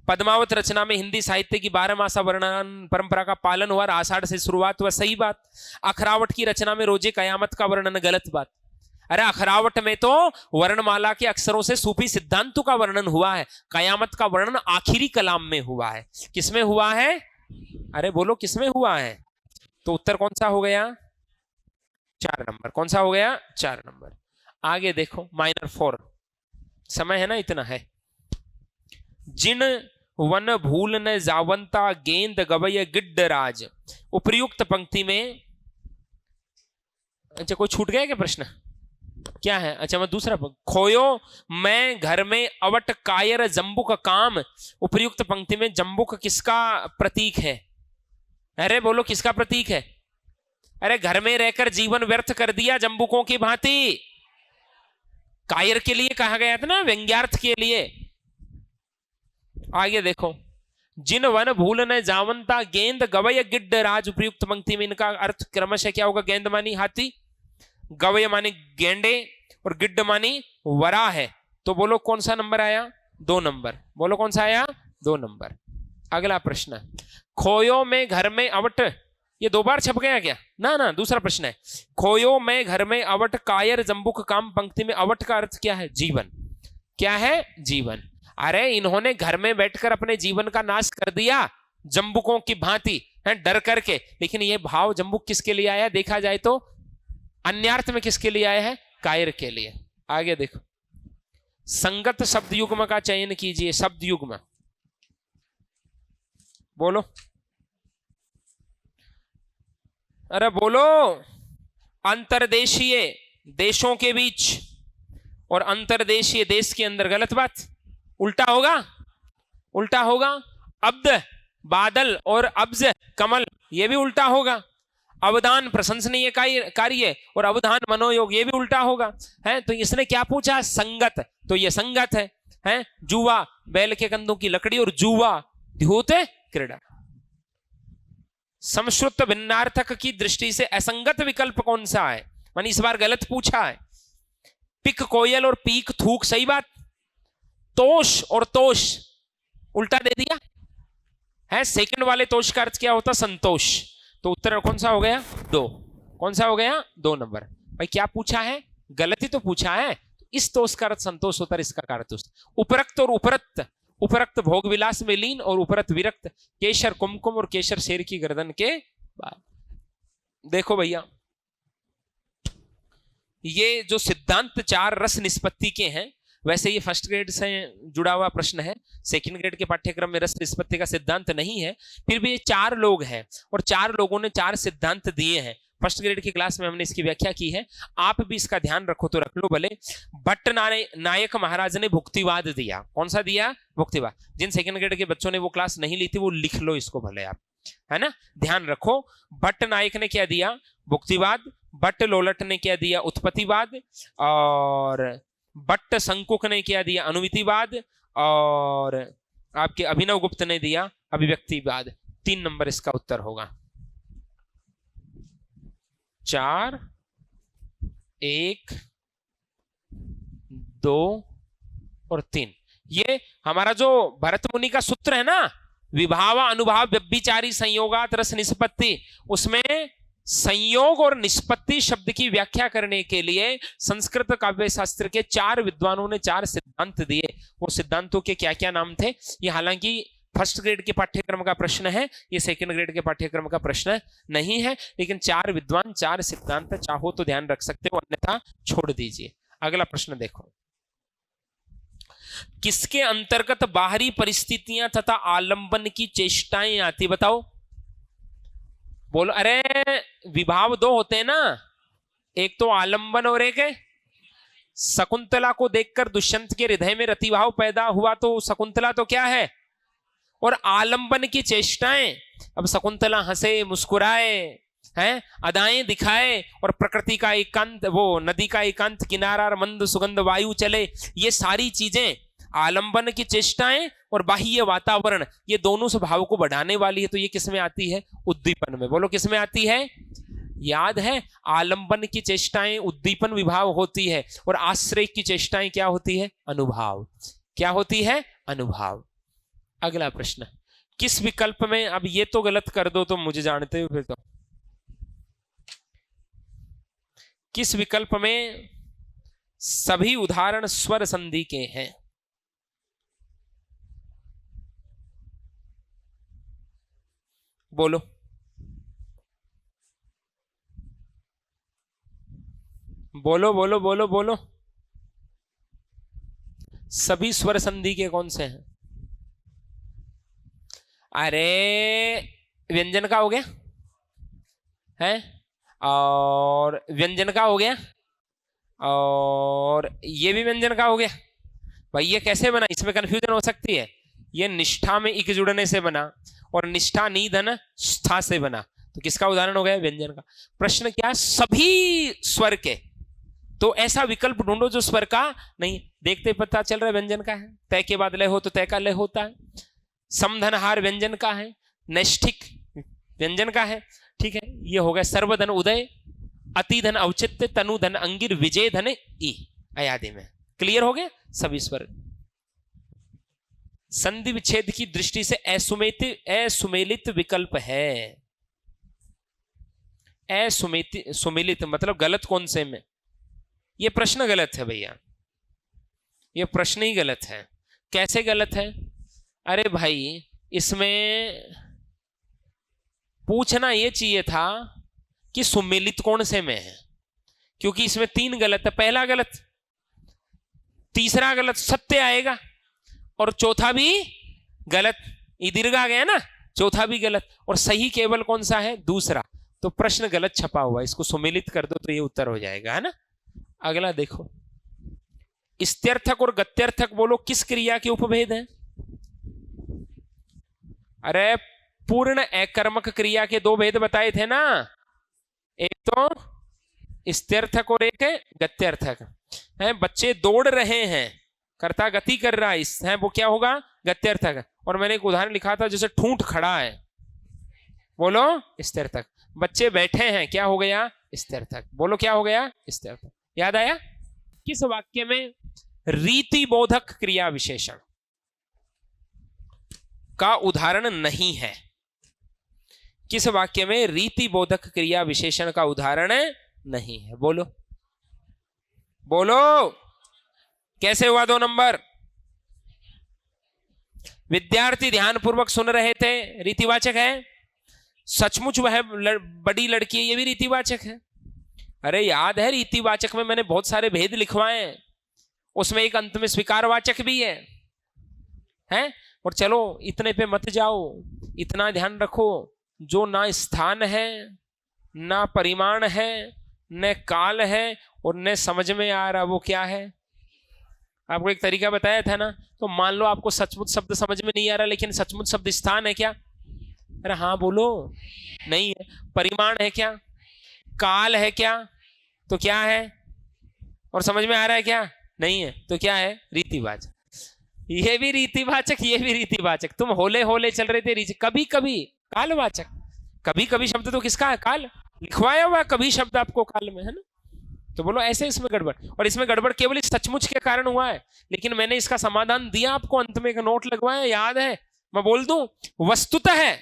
पद्मावत रचना में हिंदी साहित्य की 12 मासा वर्णन परंपरा का पालन हुआ, आषाढ़ से शुरुआत हुआ, सही बात। अखरावट की रचना में रोजे कयामत का वर्णन, गलत बात। अरे अखरावट में तो वर्णमाला के अक्षरों से सूफी सिद्धांतों का वर्णन हुआ है, कयामत का वर्णन आखिरी कलाम में हुआ है। किसमें हुआ है? अरे बोलो किसमें हुआ है? तो उत्तर कौन सा हो गया? 4 नंबर। कौन सा हो गया? 4 नंबर। आगे देखो, माइनर 4, समय है ना, इतना है। जिन वन भूल न जावंता गेंद गवय गिड्ड राज, उपर्युक्त पंक्ति में, अच्छा कोई छूट गया क्या प्रश्न? क्या है? अच्छा मैं दूसरा, खोयो मैं घर में अवट कायर जंबुक काम, उपर्युक्त पंक्ति में जंबुक किसका प्रतीक है? अरे बोलो किसका प्रतीक है? अरे घर में रहकर जीवन व्यर्थ कर दिया जंबुकों की भांति, कायर के लिए कहा गया था ना, व्यंग्यार्थ के लिए। आगे देखो, जिन वन भूल न जावंता गेंद गवय गिड्ड राज, उपयुक्त पंक्ति में इनका अर्थ क्रमशः क्या होगा? गेंद मानी हाथी, गवय मानी गेंडे, और गिड्ड मानी वरा है। तो बोलो कौन सा नंबर आया? 2 नंबर। बोलो कौन सा आया? 2 नंबर। अगला प्रश्न, खोयो में घर में अवट, ये 2 बार छप गया क्या? ना ना, दूसरा प्रश्न है। खोयो में घर में अवट कायर जंबुक काम, पंक्ति में अवट का अर्थ क्या है? जीवन। क्या है? जीवन। अरे इन्होंने घर में बैठकर अपने जीवन का नाश कर दिया जंबुकों की भांति, है डर करके। लेकिन ये भाव जंबुक किसके लिए आया? देखा जाए तो अन्यार्थ में किसके लिए आया है? कायर के लिए। आगे देखो, संगत शब्द युग्म का चयन कीजिए। शब्द युग्म बोलो, अरे बोलो। अंतरदेशीय, देशों के बीच, और अंतरदेशीय, देश के अंदर, गलत बात। उल्टा होगा, उल्टा होगा। अब्द बादल और अब्ज कमल, ये भी उल्टा होगा। अवधान प्रशंसनीय कार्य और अवधान मनोयोग, ये भी उल्टा होगा। है तो इसने क्या पूछा? संगत, तो ये संगत है। जुआ बैल के कंधों की लकड़ी, और जुआ द्यूत क्रीड़ा। समश्रुत भिन्नार्थक की दृष्टि से असंगत विकल्प कौन सा है? मैंने इस बार गलत पूछा है। पिक कोयल और पीक थूक, सही बात। तोष और तोष उल्टा दे दिया है। सेकंड वाले तोष का अर्थ क्या होता? संतोष। तो उत्तर कौन सा हो गया? 2। कौन सा हो गया? 2 नंबर। भाई क्या पूछा है? गलती तो पूछा है। इस तोष का अर्थ संतोष होता है, इसका का अर्थ उपरक्त और उपरक्त। उपरक्त भोग विलास में लीन और उपरक्त विरक्त। केशर कुमकुम और केशर शेर की गर्दन के बाद। देखो भैया, ये जो सिद्धांत 4 रस निष्पत्ति के हैं, वैसे ये फर्स्ट ग्रेड से जुड़ा हुआ प्रश्न है। सेकंड ग्रेड के पाठ्यक्रम में रस निष्पत्ति का सिद्धांत नहीं है। फिर भी ये 4 लोग हैं और 4 लोगों ने 4 सिद्धांत दिए हैं। फर्स्ट ग्रेड की क्लास में हमने इसकी व्याख्या की है, आप भी इसका ध्यान रखो तो रख लो भले। भट्ट नायक महाराज ने भुक्तिवाद दिया। कौन सा दिया? भुक्तिवाद। जिन सेकंड ग्रेड के बच्चों ने वो क्लास नहीं ली थी, वो लिख लो इसको भले आप, है ना, ध्यान रखो। भट्ट नायक ने क्या दिया? भुक्तिवाद। भट्ट लोलट ने क्या दिया? उत्पत्तिवाद। और भट्ट शंकुक ने क्या दिया? अनुमितिवाद। और आपके अभिनव गुप्त ने दिया अभिव्यक्तिवाद। 3 नंबर इसका उत्तर होगा। 4, 1, 2 और 3। ये हमारा जो भरत मुनि का सूत्र है ना, विभावा अनुभाव व्यभिचारी संयोगात रस निष्पत्ति, उसमें संयोग और निष्पत्ति शब्द की व्याख्या करने के लिए संस्कृत काव्य शास्त्र के 4 विद्वानों ने 4 सिद्धांत दिए। वो सिद्धांतों के क्या क्या नाम थे? ये हालांकि फर्स्ट ग्रेड के पाठ्यक्रम का प्रश्न है, ये सेकंड ग्रेड के पाठ्यक्रम का प्रश्न नहीं है। लेकिन 4 विद्वान 4 सिद्धांत चाहो तो ध्यान रख सकते हो, अन्यथा छोड़ दीजिए। अगला प्रश्न देखो, किसके अंतर्गत बाहरी परिस्थितियां तथा आलंबन की चेष्टाएं आती, बताओ। बोलो। अरे विभाव 2 होते हैं ना, एक तो आलंबन और एक है शकुंतला को देखकर दुष्यंत के हृदय में रतिभाव पैदा हुआ, तो शकुंतला तो क्या है, और आलंबन की चेष्टाएं। अब शकुंतला हंसे मुस्कुराए हैं, अदाएं दिखाए, और प्रकृति का एकांत, वो नदी का एकांत किनारा, मंद सुगंध वायु चले, ये सारी चीजें आलंबन की चेष्टाएं और बाह्य वातावरण, ये दोनों स्वभाव को बढ़ाने वाली है। तो ये किस में आती है, उद्दीपन में। बोलो किस में आती है, याद है आलंबन की चेष्टाएं उद्दीपन विभाव होती है, और आश्रय की चेष्टाएं क्या होती है, अनुभाव। क्या होती है, अनुभाव। अगला प्रश्न, किस विकल्प में, अब ये तो गलत कर दो तो मुझे जानते हो फिर तो, किस विकल्प में सभी उदाहरण स्वर संधि के हैं। बोलो। बोलो बोलो बोलो बोलो, सभी स्वर संधि के कौन से हैं। अरे व्यंजन का हो गया है, और व्यंजन का हो गया, और ये भी व्यंजन का हो गया। भाई ये कैसे बना, इसमें कंफ्यूजन हो सकती है। ये निष्ठा में इक जुड़ने से बना, और निष्ठा निधन स्था से बना, तो किसका उदाहरण हो गया, व्यंजन का। प्रश्न क्या, सभी स्वर के, तो ऐसा विकल्प ढूंढो जो स्वर का नहीं। देखते पता चल रहा है व्यंजन का है, तय के बाद लय हो तो तय का लय होता है। समधनहार व्यंजन का है, नैष्ठिक व्यंजन का है, ठीक है। ये हो गया सर्वधन उदय, अतिधन औचित्य, तनुधन अंगिर, विजय धन ई अयादि में। क्लियर हो गया, सभी स्वर। संधि विच्छेद की दृष्टि से असुमेलित विकल्प है। सुमेलित मतलब गलत कौन से में, ये प्रश्न गलत है भैया, ये प्रश्न ही गलत है। कैसे गलत है, अरे भाई इसमें पूछना ये चाहिए था कि सुमेलित कौन से में है, क्योंकि इसमें 3 गलत है। पहला गलत, तीसरा गलत, सत्य आएगा, और चौथा भी गलत, ये दीर्घ आ गया ना, चौथा भी गलत, और सही केवल कौन सा है, दूसरा। तो प्रश्न गलत छपा हुआ, इसको सुमेलित कर दो तो ये उत्तर हो जाएगा, है ना। अगला देखो, स्त्यर्थक और गत्यर्थक बोलो किस क्रिया के उपभेद है। अरे पूर्ण एकर्मक क्रिया के 2 भेद बताए थे ना, एक तो स्त्यर्थक और एक गत्यर्थक है। बच्चे दौड़ रहे हैं, कर्ता गति कर रहा है, वो क्या होगा, गत्यर्थक। और मैंने एक उदाहरण लिखा था, जैसे ठूंठ खड़ा है, बोलो स्त्यर्थक। बच्चे बैठे हैं, क्या हो गया, स्त्यर्थक। बोलो क्या हो गया, स्त्यर्थक। याद आया। किस वाक्य में रीति बोधक क्रिया विशेषण का उदाहरण नहीं है, किस वाक्य में रीति बोधक क्रिया विशेषण का उदाहरण नहीं है, बोलो बोलो। कैसे हुआ 2 नंबर, विद्यार्थी ध्यानपूर्वक सुन रहे थे, रीतिवाचक है। सचमुच वह बड़ी लड़की है, ये भी रीतिवाचक है। अरे याद है, रीतिवाचक में मैंने बहुत सारे भेद लिखवाए हैं, उसमें एक अंत में स्वीकारवाचक भी है, हैं। और चलो इतने पे मत जाओ, इतना ध्यान रखो, जो ना स्थान है, ना परिमाण है, न काल है, और न समझ में आ रहा, वो क्या है। आपको एक तरीका बताया था ना, तो मान लो आपको सचमुच शब्द समझ में नहीं आ रहा, लेकिन सचमुच शब्द स्थान है क्या, अरे हाँ बोलो, नहीं है। परिमाण है क्या, काल है क्या, तो क्या है, और समझ में आ रहा है क्या, नहीं है, तो क्या है, रीतिवाचक। ये भी रीतिवाचक, ये भी रीतिवाचक। तुम होले होले चल रहे थे, कभी कभी कालवाचक, कभी कभी शब्द तो किसका है, काल लिखवाया हुआ, कभी शब्द आपको काल में, है ना। तो बोलो ऐसे इसमें गड़बड़, और इसमें गड़बड़ केवल इस सचमुच के कारण हुआ है, लेकिन मैंने इसका समाधान दिया आपको, अंत में एक नोट लगवाया, याद है, मैं बोल दूं। वस्तुतः है,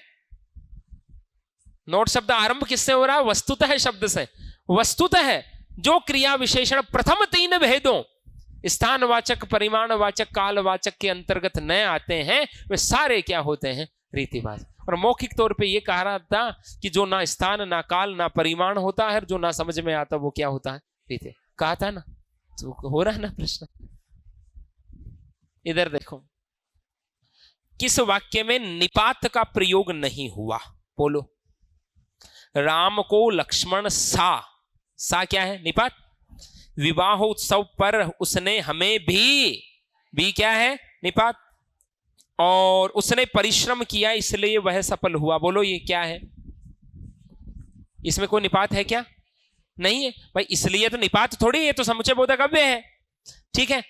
नोट शब्द आरंभ किससे हो रहा है, वस्तुतः शब्द से। वस्तुतः जो क्रिया विशेषण प्रथम 3 भेदों स्थानवाचक, परिमाणवाचक, कालवाचक के अंतर्गत न आते हैं वे सारे क्या होते हैं? रीतिवाद। और मौखिक तौर पे ये कह रहा था कि जो ना स्थान, ना काल, ना परिमाण होता है, जो ना समझ में आता वो क्या होता है? रीति। कहा था ना, तो हो रहा है ना प्रश्न। इधर देखो, किस वाक्य में निपात का प्रयोग नहीं हुआ? बोलो। राम को लक्ष्मण सा क्या है? निपात। विवाहोत्सव पर उसने हमें भी क्या है? निपात। और उसने परिश्रम किया इसलिए वह सफल हुआ। बोलो ये क्या है? इसमें कोई निपात है क्या? नहीं है भाई, इसलिए तो निपात थोड़ी, ये तो समुच्चय बोधक अव्यय है। ठीक है,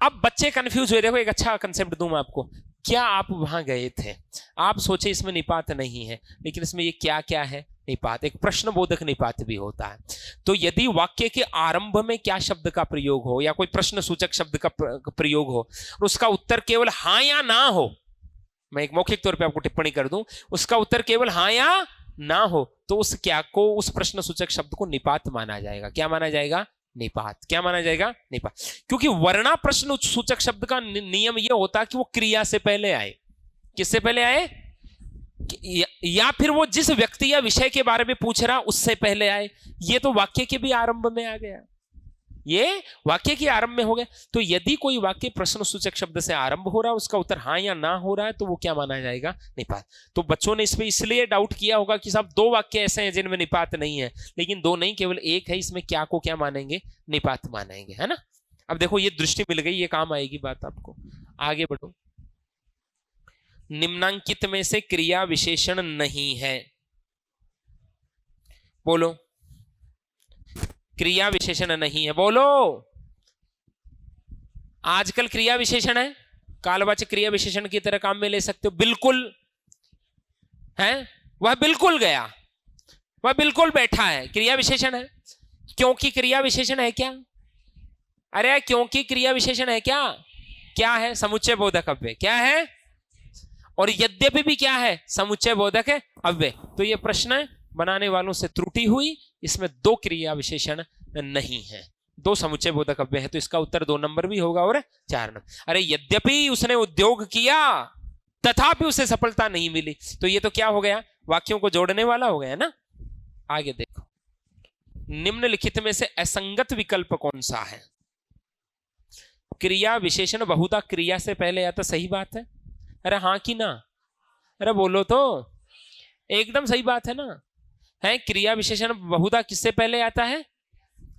अब बच्चे कंफ्यूज हुए। देखो एक अच्छा कंसेप्ट दूं मैं आपको। क्या आप वहां गए थे, आप सोचे इसमें निपात नहीं है, लेकिन इसमें ये क्या क्या है? निपात। एक प्रश्न बोधक निपात भी होता है। तो यदि वाक्य के आरंभ में क्या शब्द का प्रयोग हो या कोई प्रश्न सूचक शब्द का प्रयोग हो और उसका उत्तर केवल हाँ या ना हो, मैं एक मौखिक तौर पे आपको टिप्पणी कर दूं, उसका उत्तर केवल हाँ या ना हो, तो उस क्या को, उस प्रश्न सूचक शब्द को निपात माना जाएगा। क्या माना जाएगा? निपात। क्या माना जाएगा? निपात। क्योंकि वर्णा प्रश्न सूचक शब्द का नियम यह होता है कि वो क्रिया से पहले आए। किससे पहले आए? या फिर वो जिस व्यक्ति या विषय के बारे में पूछ रहा उससे पहले आए। ये तो वाक्य के भी आरंभ में आ गया, ये वाक्य के आरंभ में हो गया। तो यदि कोई वाक्य प्रश्न सूचक शब्द से आरंभ हो रहा है, उसका उत्तर हाँ या ना हो रहा है, तो वो क्या माना जाएगा? निपात। तो बच्चों ने इसमें इसलिए डाउट किया होगा कि साहब दो वाक्य ऐसे हैं जिनमें निपात नहीं है, लेकिन दो नहीं, केवल एक है, इसमें क्या को क्या मानेंगे? निपात मानेंगे, है ना। अब देखो ये दृष्टि मिल गई, ये काम आएगी बात आपको। आगे बढ़ो। निम्नांकित में से क्रिया विशेषण नहीं है। बोलो। क्रिया विशेषण नहीं है। बोलो। आजकल क्रिया विशेषण है, कालवाचक क्रिया विशेषण की तरह काम में ले सकते हो। बिल्कुल है, वह बिल्कुल गया, वह बिल्कुल बैठा है, क्रिया विशेषण है। क्योंकि क्रिया विशेषण है क्या? अरे क्योंकि क्रिया विशेषण है क्या? क्या है? समुच्चय बोधक अव्यय। क्या है? और यद्यपि भी क्या है? समुच्चय बोधक है अव्यय। तो ये प्रश्न बनाने वालों से त्रुटि हुई, इसमें दो क्रिया विशेषण नहीं है, दो समुच्चय बोधक अव्यय है, तो इसका उत्तर 2 नंबर भी होगा और 4 नंबर। अरे यद्यपि उसने उद्योग किया तथापि उसे सफलता नहीं मिली, तो ये तो क्या हो गया? वाक्यों को जोड़ने वाला हो गया ना। आगे देखो, निम्नलिखित में से असंगत विकल्प कौन सा है? क्रिया विशेषण बहुधा क्रिया से पहले आता, सही बात है। अरे हाँ कि ना? अरे बोलो तो, एकदम सही बात है ना। है क्रिया विशेषण बहुधा किससे पहले आता है?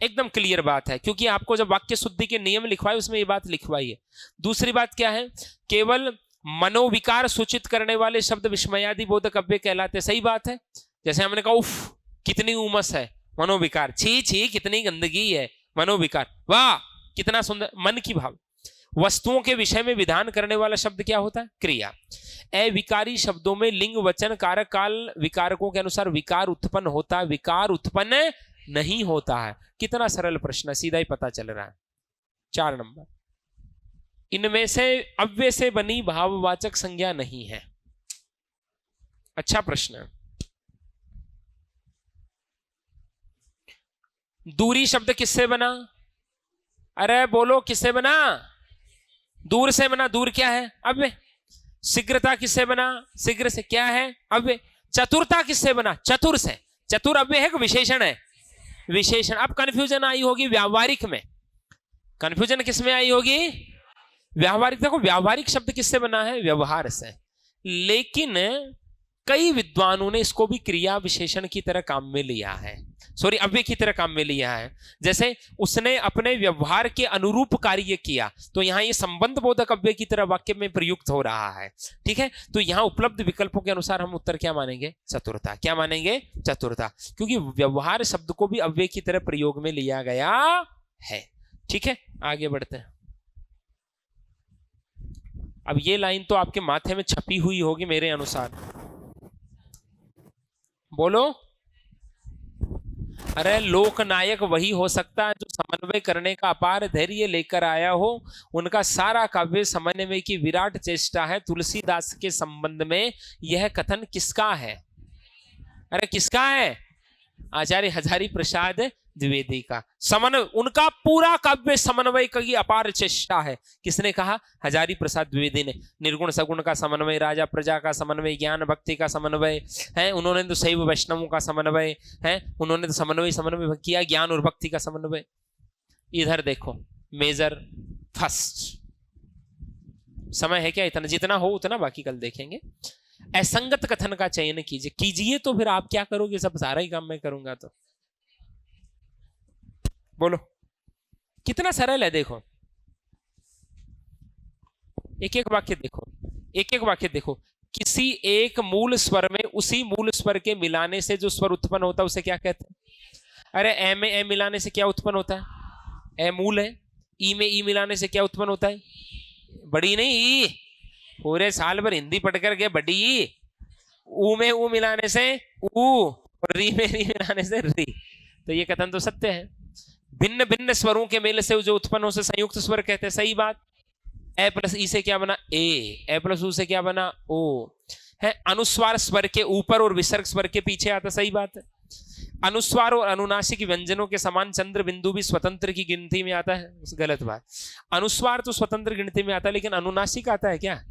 एकदम क्लियर बात है, क्योंकि आपको जब वाक्य शुद्धि के नियम लिखवाए उसमें ये बात लिखवाई है। दूसरी बात क्या है? केवल मनोविकार सूचित करने वाले शब्द विस्मयादि बोधक अव्यय कहलाते। सही बात है। जैसे हमने कहा उफ कितनी उमस है, मनोविकार। छी छी कितनी गंदगी है, मनोविकार। वाह कितना सुंदर, मन की भाव। वस्तुओं के विषय में विधान करने वाला शब्द क्या होता है? क्रिया। अविकारी शब्दों में लिंग वचन कारक काल विकारकों के अनुसार विकार उत्पन्न होता है, विकार उत्पन्न नहीं होता है। कितना सरल प्रश्न, सीधा ही पता चल रहा है। 4 नंबर, इनमें से अव्यय से बनी भाववाचक संज्ञा नहीं है। अच्छा प्रश्न है। दूरी शब्द किससे बना? अरे बोलो किससे बना? दूर से बना। दूर क्या है? अव्यय। शीघ्रता किससे बना? शीघ्र से। क्या है? अव्यय। चतुरता किससे बना? चतुर से। चतुर अव्यय है कि विशेषण है? विशेषण। अब कंफ्यूजन आई होगी व्यावहारिक में। कंफ्यूजन किस में आई होगी? व्यावहारिक। देखो व्यावहारिक शब्द किससे बना है? व्यवहार से। लेकिन कई विद्वानों ने इसको भी क्रिया विशेषण की तरह काम में लिया है, सॉरी अव्यय की तरह काम में लिया है। जैसे उसने अपने व्यवहार के अनुरूप कार्य किया, तो यहां ये संबंध बोधक अव्यय की तरह वाक्य में प्रयुक्त हो रहा है। ठीक है, तो यहां उपलब्ध विकल्पों के अनुसार हम उत्तर क्या मानेंगे? चतुरता। क्या मानेंगे? चतुरता, क्योंकि व्यवहार शब्द को भी अव्यय की तरह प्रयोग में लिया गया है। ठीक है, आगे बढ़ते हैं। अब ये लाइन तो आपके माथे में छपी हुई होगी मेरे अनुसार। बोलो। अरे लोकनायक वही हो सकता है जो समन्वय करने का अपार धैर्य लेकर आया हो। उनका सारा काव्य समन्वय की विराट चेष्टा है। तुलसीदास के संबंध में यह कथन किसका है? अरे किसका है? आचार्य हजारी प्रसाद द्विवेदी का समन्वय, उनका पूरा काव्य समन्वय की अपार चेष्टा है। किसने कहा? हजारी प्रसाद द्विवेदी ने। निर्गुण सगुण का समन्वय, राजा प्रजा का समन्वय, ज्ञान भक्ति का समन्वय है। उन्होंने तो शैव वैष्णवों का समन्वय है, उन्होंने तो समन्वय किया, ज्ञान और भक्ति का समन्वय। इधर देखो, मेजर फर्स्ट। समय है क्या? इतना जितना हो उतना, बाकी कल देखेंगे। असंगत कथन का चयन कीजिए तो फिर आप क्या करोगे? सब सारा ही काम मैं करूंगा तो बोलो, कितना सरल है। देखो एक एक वाक्य देखो, एक एक वाक्य देखो। किसी एक मूल स्वर में उसी मूल स्वर के मिलाने से जो स्वर उत्पन्न होता है उसे क्या कहते हैं? अरे ए में ए मिलाने से क्या उत्पन्न होता है? ए मूल है। ई में ई मिलाने से क्या उत्पन्न होता है? बड़ी नहीं, ई। पूरे साल भर हिंदी पढ़ कर गए बड़ी। ऊ में ऊ मिलाने से ऊ, और री में री मिलाने से री। तो ये कथन तो सत्य है। भिन्न भिन्न स्वरों के मेल से जो उत्पन्न हो से संयुक्त स्वर कहते हैं। सही बात। ए प्लस ई से क्या बना? ए प्लस ऊ से क्या बना? ओ है। अनुस्वार स्वर के ऊपर और विसर्ग स्वर के पीछे आता। सही बात है। अनुस्वार और अनुनासिक व्यंजनों के समान चंद्र बिंदु भी स्वतंत्र की गिनती में आता है। गलत बात। अनुस्वार तो स्वतंत्र गिनती में आता है, लेकिन अनुनासिक आता है क्या?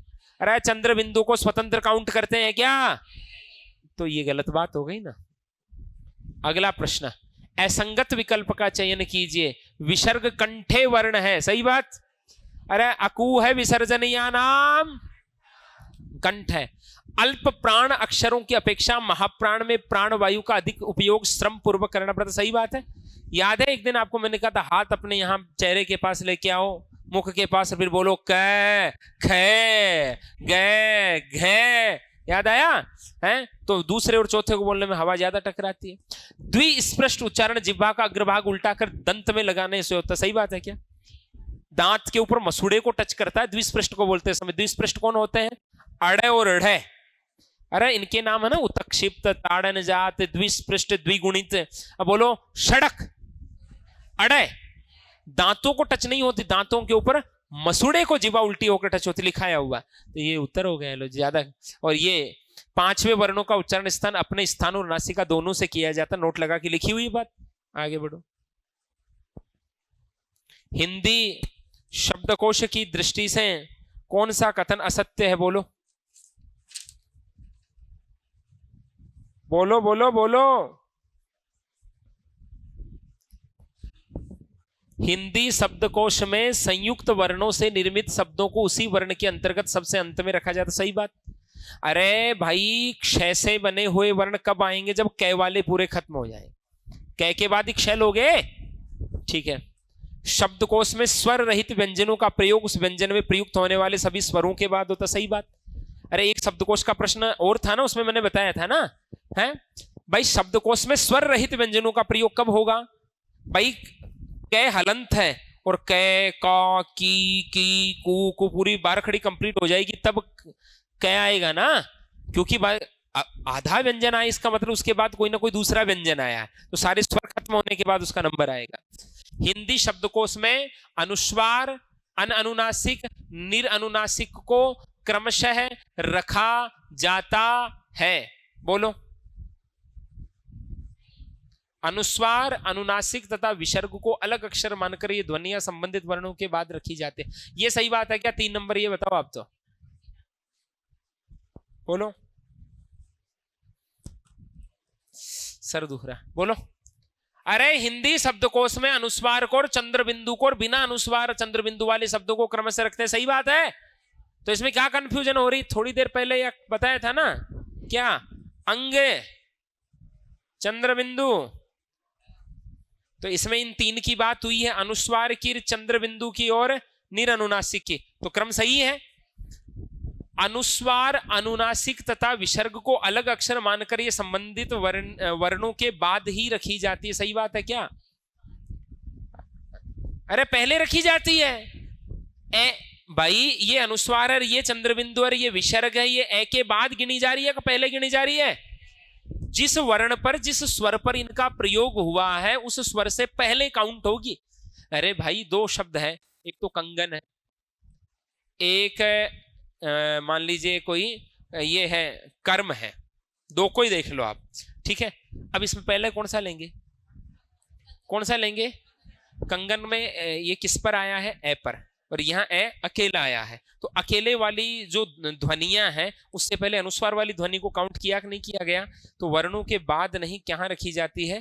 अरे चंद्र बिंदु को स्वतंत्र काउंट करते हैं क्या? तो ये गलत बात हो गई ना। अगला प्रश्न, असंगत विकल्प का चयन कीजिए। विसर्ग कंठे वर्ण है। सही बात। अरे अकू है विसर्जनीय नाम, कंठ है। अल्प प्राण अक्षरों की अपेक्षा महाप्राण में प्राण वायु का अधिक उपयोग श्रम पूर्वक करना पड़ता। सही बात है। याद है एक दिन आपको मैंने कहा था, हाथ अपने यहां चेहरे के पास लेके आओ, मुख के पास, फिर बोलो कै खे गे घे। याद आया है? तो दूसरे और चौथे को बोलने में हवा ज्यादा टकराती है। द्विस्पृष्ट उच्चारण जिह्वा का अग्रभाग उल्टा कर दंत में लगाने से होता है। सही बात है क्या? दांत के ऊपर मसूड़े को टच करता है द्विस्पृष्ट को बोलते समय। द्विस्पृष्ट कौन होते हैं? अड़े और अढ़े। अरे इनके नाम है ना, उत्क्षिप्त, ताड़न जात, द्विस्पृष्ट, द्विगुणित। अब बोलो सड़क। अड़े दांतों को टच नहीं होती, दांतों के ऊपर मसूड़े को जीवा उल्टी होकर टच होती, लिखाया हुआ। तो ये उत्तर हो गया लो ज्यादा। और ये पांचवें वर्णों का उच्चारण स्थान अपने स्थान और नासिका दोनों से किया जाता। नोट लगा के लिखी हुई बात। आगे बढ़ो। हिंदी शब्दकोश की दृष्टि से कौन सा कथन असत्य है? बोलो बोलो बोलो बोलो। हिंदी शब्दकोश में संयुक्त वर्णों से निर्मित शब्दों को उसी वर्ण के अंतर्गत सबसे अंत में रखा जाता। सही बात। अरे भाई, क्षय से बने हुए वर्ण कब आएंगे? जब कै वाले पूरे खत्म हो जाए। कै के बाद ही क्षय लोगे। ठीक है। शब्दकोश में स्वर रहित व्यंजनों का प्रयोग उस व्यंजन में प्रयुक्त होने वाले सभी स्वरों के बाद होता। सही बात। अरे एक शब्दकोश का प्रश्न और था ना, उसमें मैंने बताया था ना, है भाई, शब्दकोश में स्वर रहित व्यंजनों का प्रयोग कब होगा? भाई कै हलंत है और कै का की कू पूरी बारखड़ी कंप्लीट हो जाएगी तब कै आएगा ना, क्योंकि आधा व्यंजन आया, इसका मतलब उसके बाद कोई ना कोई दूसरा व्यंजन आया, तो सारे स्वर खत्म होने के बाद उसका नंबर आएगा। हिंदी शब्दकोश में अनुस्वार, अनुनासिक, निरअनुनासिक को क्रमशः रखा जाता है। बोलो। अनुस्वार, अनुनासिक तथा विसर्ग को अलग अक्षर मानकर ये ध्वनियां संबंधित वर्णों के बाद रखी जाते हैं। ये सही बात है क्या? 3 नंबर ये बताओ आप तो। बोलो। सर दुख रहा। बोलो। अरे हिंदी शब्दकोश में अनुस्वार को और चंद्र बिंदु को और बिना अनुस्वार चंद्र बिंदु वाले शब्दों को क्रमशः रखते हैं। सही बात है। तो इसमें क्या कंफ्यूजन हो रही? थोड़ी देर पहले यह बताया था ना, क्या? अंगे, चंद्र बिंदु। तो इसमें इन 3 की बात हुई है, अनुस्वार की, चंद्र बिंदु की और निरअनुनासिक की। तो क्रम सही है। अनुस्वार, अनुनासिक तथा विसर्ग को अलग अक्षर मानकर ये संबंधित वर्णों के बाद ही रखी जाती है। सही बात है क्या? अरे पहले रखी जाती है। भाई ये अनुस्वार है, ये चंद्र बिंदु है, ये विसर्ग है, ये ए के बाद गिनी जा रही है कि पहले गिनी जा रही है? जिस वर्ण पर, जिस स्वर पर इनका प्रयोग हुआ है उस स्वर से पहले काउंट होगी। अरे भाई 2 शब्द है, एक तो कंगन है, एक मान लीजिए कोई ये है कर्म है, 2 को ही देख लो आप। ठीक है। अब इसमें पहले कौन सा लेंगे? कौन सा लेंगे? कंगन में ये किस पर आया है? ए पर, और यहाँ ए अकेला आया है। तो अकेले वाली जो ध्वनियां हैं उससे पहले अनुस्वार वाली ध्वनि को काउंट किया कि नहीं किया गया? तो वर्णों के बाद नहीं, कहाँ रखी जाती है?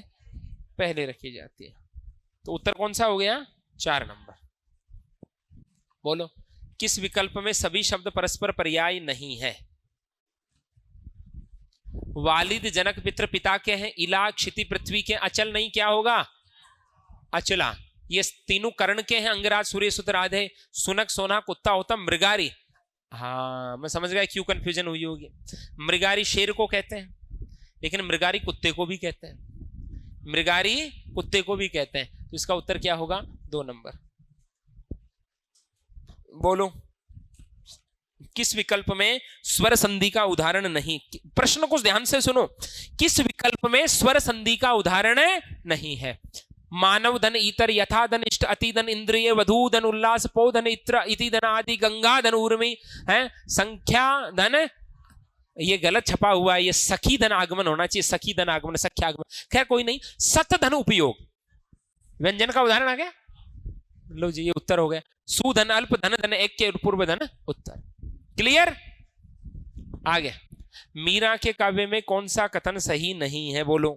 पहले रखी जाती है। तो उत्तर कौन सा हो गया? 4 नंबर। बोलो, किस विकल्प में सभी शब्द परस्पर पर्याय नहीं है? वालिद जनक पितृ पिता के हैं, इला क्षिति पृथ्वी के, अचल नहीं, क्या होगा? अचला। ये तीनों कर्ण के हैं, अंगराज सूर्य सुत राधे, सुनक सोना कुत्ता होता मृगारी। हाँ मैं समझ गया क्यों कंफ्यूजन हुई होगी। मृगारी शेर को कहते हैं, लेकिन मृगारी कुत्ते को भी कहते हैं, मृगारी कुत्ते को भी कहते हैं। तो इसका उत्तर क्या होगा? 2 नंबर। बोलो, किस विकल्प में स्वर संधि का उदाहरण नहीं? प्रश्न को ध्यान से सुनो। किस विकल्प में स्वर संधि का उदाहरण नहीं है? मानव धन इतर, यथा धन इष्ट, अति धन इंद्रिय, वधू धन उल्लास, पो धन इत्र, इति धन आदि, गंगा धन उर्मी है, संख्या धन, ये गलत छपा हुआ है, ये सखी धन आगमन होना चाहिए, सखी धन आगमन, सख्या आगमन, खैर कोई नहीं। सत धन उपयोग, व्यंजन का उदाहरण आ गया। लो जी, ये उत्तर हो गया। सुधन अल्प धन धन एक के पूर्व धन उत्तर। क्लियर? आगे, मीरा के काव्य में कौन सा कथन सही नहीं है? बोलो,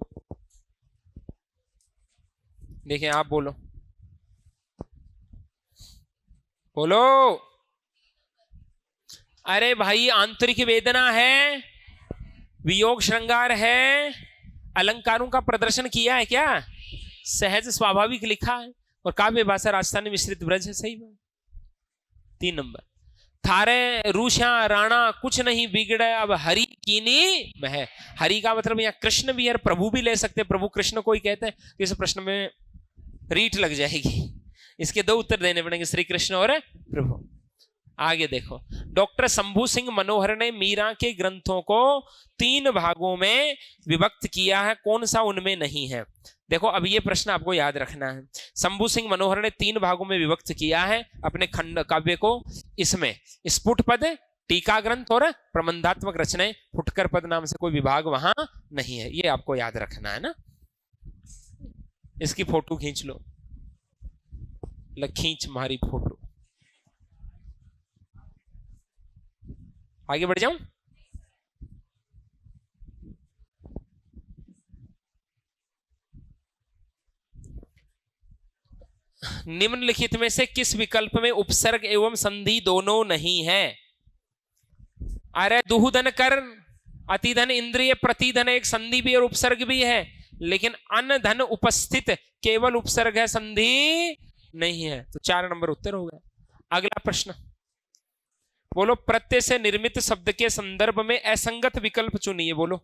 देखिए आप बोलो, बोलो। अरे भाई, आंतरिक वेदना है, वियोग श्रृंगार है, अलंकारों का प्रदर्शन किया है क्या? सहज स्वाभाविक लिखा है, और काव्य भाषा राजस्थानी मिश्रित ब्रज है। सही बात। 3 नंबर। थारे रूषा राणा कुछ नहीं बिगड़े, अब हरि कीनी मह। हरि का मतलब यहाँ कृष्ण भी है, प्रभु भी ले सकते हैं, प्रभु कृष्ण को ही कहते हैं। इस प्रश्न में रीट लग जाएगी, इसके 2 उत्तर देने पड़ेंगे, श्री कृष्ण और प्रभु। आगे देखो, डॉक्टर शंभू सिंह मनोहर ने मीरा के ग्रंथों को 3 भागों में विभक्त किया है, कौन सा उनमें नहीं है? देखो, अब ये प्रश्न आपको याद रखना है। शंभू सिंह मनोहर ने 3 भागों में विभक्त किया है अपने खंड काव्य को। इसमें स्फुट पद, टीका ग्रंथ और प्रबंधात्मक रचनाएं। फुटकर पद नाम से कोई विभाग वहां नहीं है, ये आपको याद रखना है ना। इसकी फोटो खींच लो, खींच मारी फोटो। आगे बढ़ जाऊं? निम्नलिखित में से किस विकल्प में उपसर्ग एवं संधि दोनों नहीं है? अरे दुहुधन कर, अतिधन इंद्रिय, प्रतिधन एक संधि भी और उपसर्ग भी है, लेकिन अन धन उपस्थित केवल उपसर्ग है, संधि नहीं है। तो 4 नंबर उत्तर हो गया। अगला प्रश्न, बोलो, प्रत्यय से निर्मित शब्द के संदर्भ में असंगत विकल्प चुनिए। बोलो,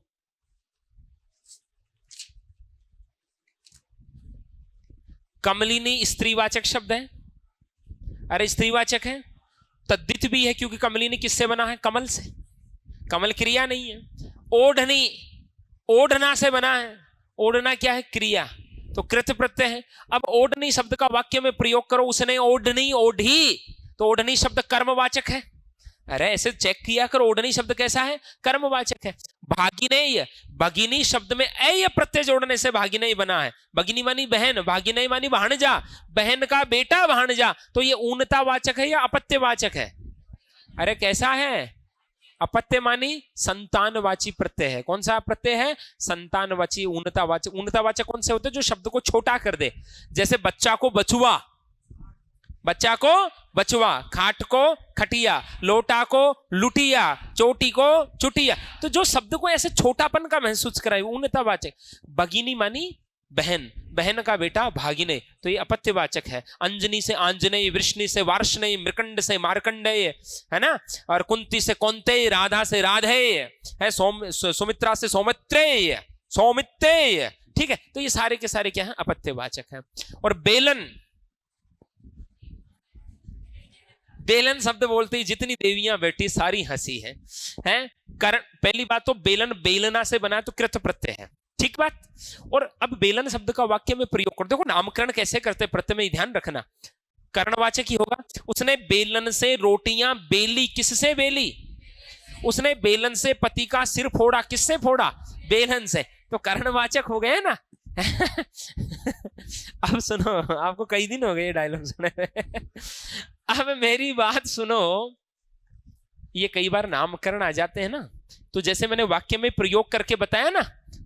कमलिनी स्त्रीवाचक शब्द है। अरे स्त्रीवाचक है, तद्धित भी है, क्योंकि कमलिनी किससे बना है? कमल से, कमल क्रिया नहीं है। ओढ़नी, ओढ़ना से बना है, ओढ़ना क्या है? क्रिया, तो कृत प्रत्यय है। अब ओढ़नी शब्द का वाक्य में प्रयोग करो, उसने ओढ़नी ओढ़ी, तो ओढ़नी शब्द कर्मवाचक है। अरे ऐसे चेक किया करो, ओढ़नी शब्द कैसा है? कर्मवाचक है। भागिनेय, भगिनी शब्द में ए प्रत्यय जोड़ने से भागिनेय बना है। भगिनी मानी बहन, भागिनेय मानी भाणजा, बहन का बेटा भाणजा, तो ये ऊनतावाचक है या अपत्यवाचक है? अरे कैसा है? अपत्य मानी संतानवाची प्रत्यय है। कौन सा प्रत्यय है? संतानवाची, ऊनतावाचक। ऊनतावाचक कौन से होते हैं? जो शब्द को छोटा कर दे, जैसे बच्चा को बचुआ, बच्चा को बचुआ, खाट को खटिया, लोटा को लुटिया, चोटी को चुटिया। तो जो शब्द को ऐसे छोटापन का महसूस कराए, ऊनतावाचक। भगिनी मानी बहन, बहन का बेटा भागिने, तो ये अपत्यवाचक है। अंजनी से आंजनेय, वृष्णि से वार्ष्णेय, मृकंड से मार्कंडेय, है ना, और कुंती से कौंतेय, राधा से राधेय है, सुमित्रा से सौमित्रेय, सौमित्रेय। ठीक है, तो ये सारे के सारे क्या है? अपत्यवाचक है। और बेलन, बेलन शब्द बोलते ही जितनी देवियां बैठी सारी हंसी है, हैं? कारण पहली बात तो बेलन बेलना से बना है, तो कृत प्रत्यय है। ठीक बात। और अब बेलन शब्द का वाक्य में प्रयोग कर, देखो नामकरण कैसे करते हैं, प्रत्यय में ध्यान रखना, कर्णवाचक ही होगा। उसने बेलन से रोटियां बेली, किससे बेली? उसने बेलन से पति का सिर फोड़ा, किससे फोड़ा? बेलन से, तो कर्णवाचक हो गए ना। अब सुनो, आपको कई दिन हो गए ये डायलॉग सुने हुए। अब मेरी बात सुनो, ये कई बार नामकरण आ जाते हैं ना, तो जैसे मैंने वाक्य में प्रयोग करके बताया ना,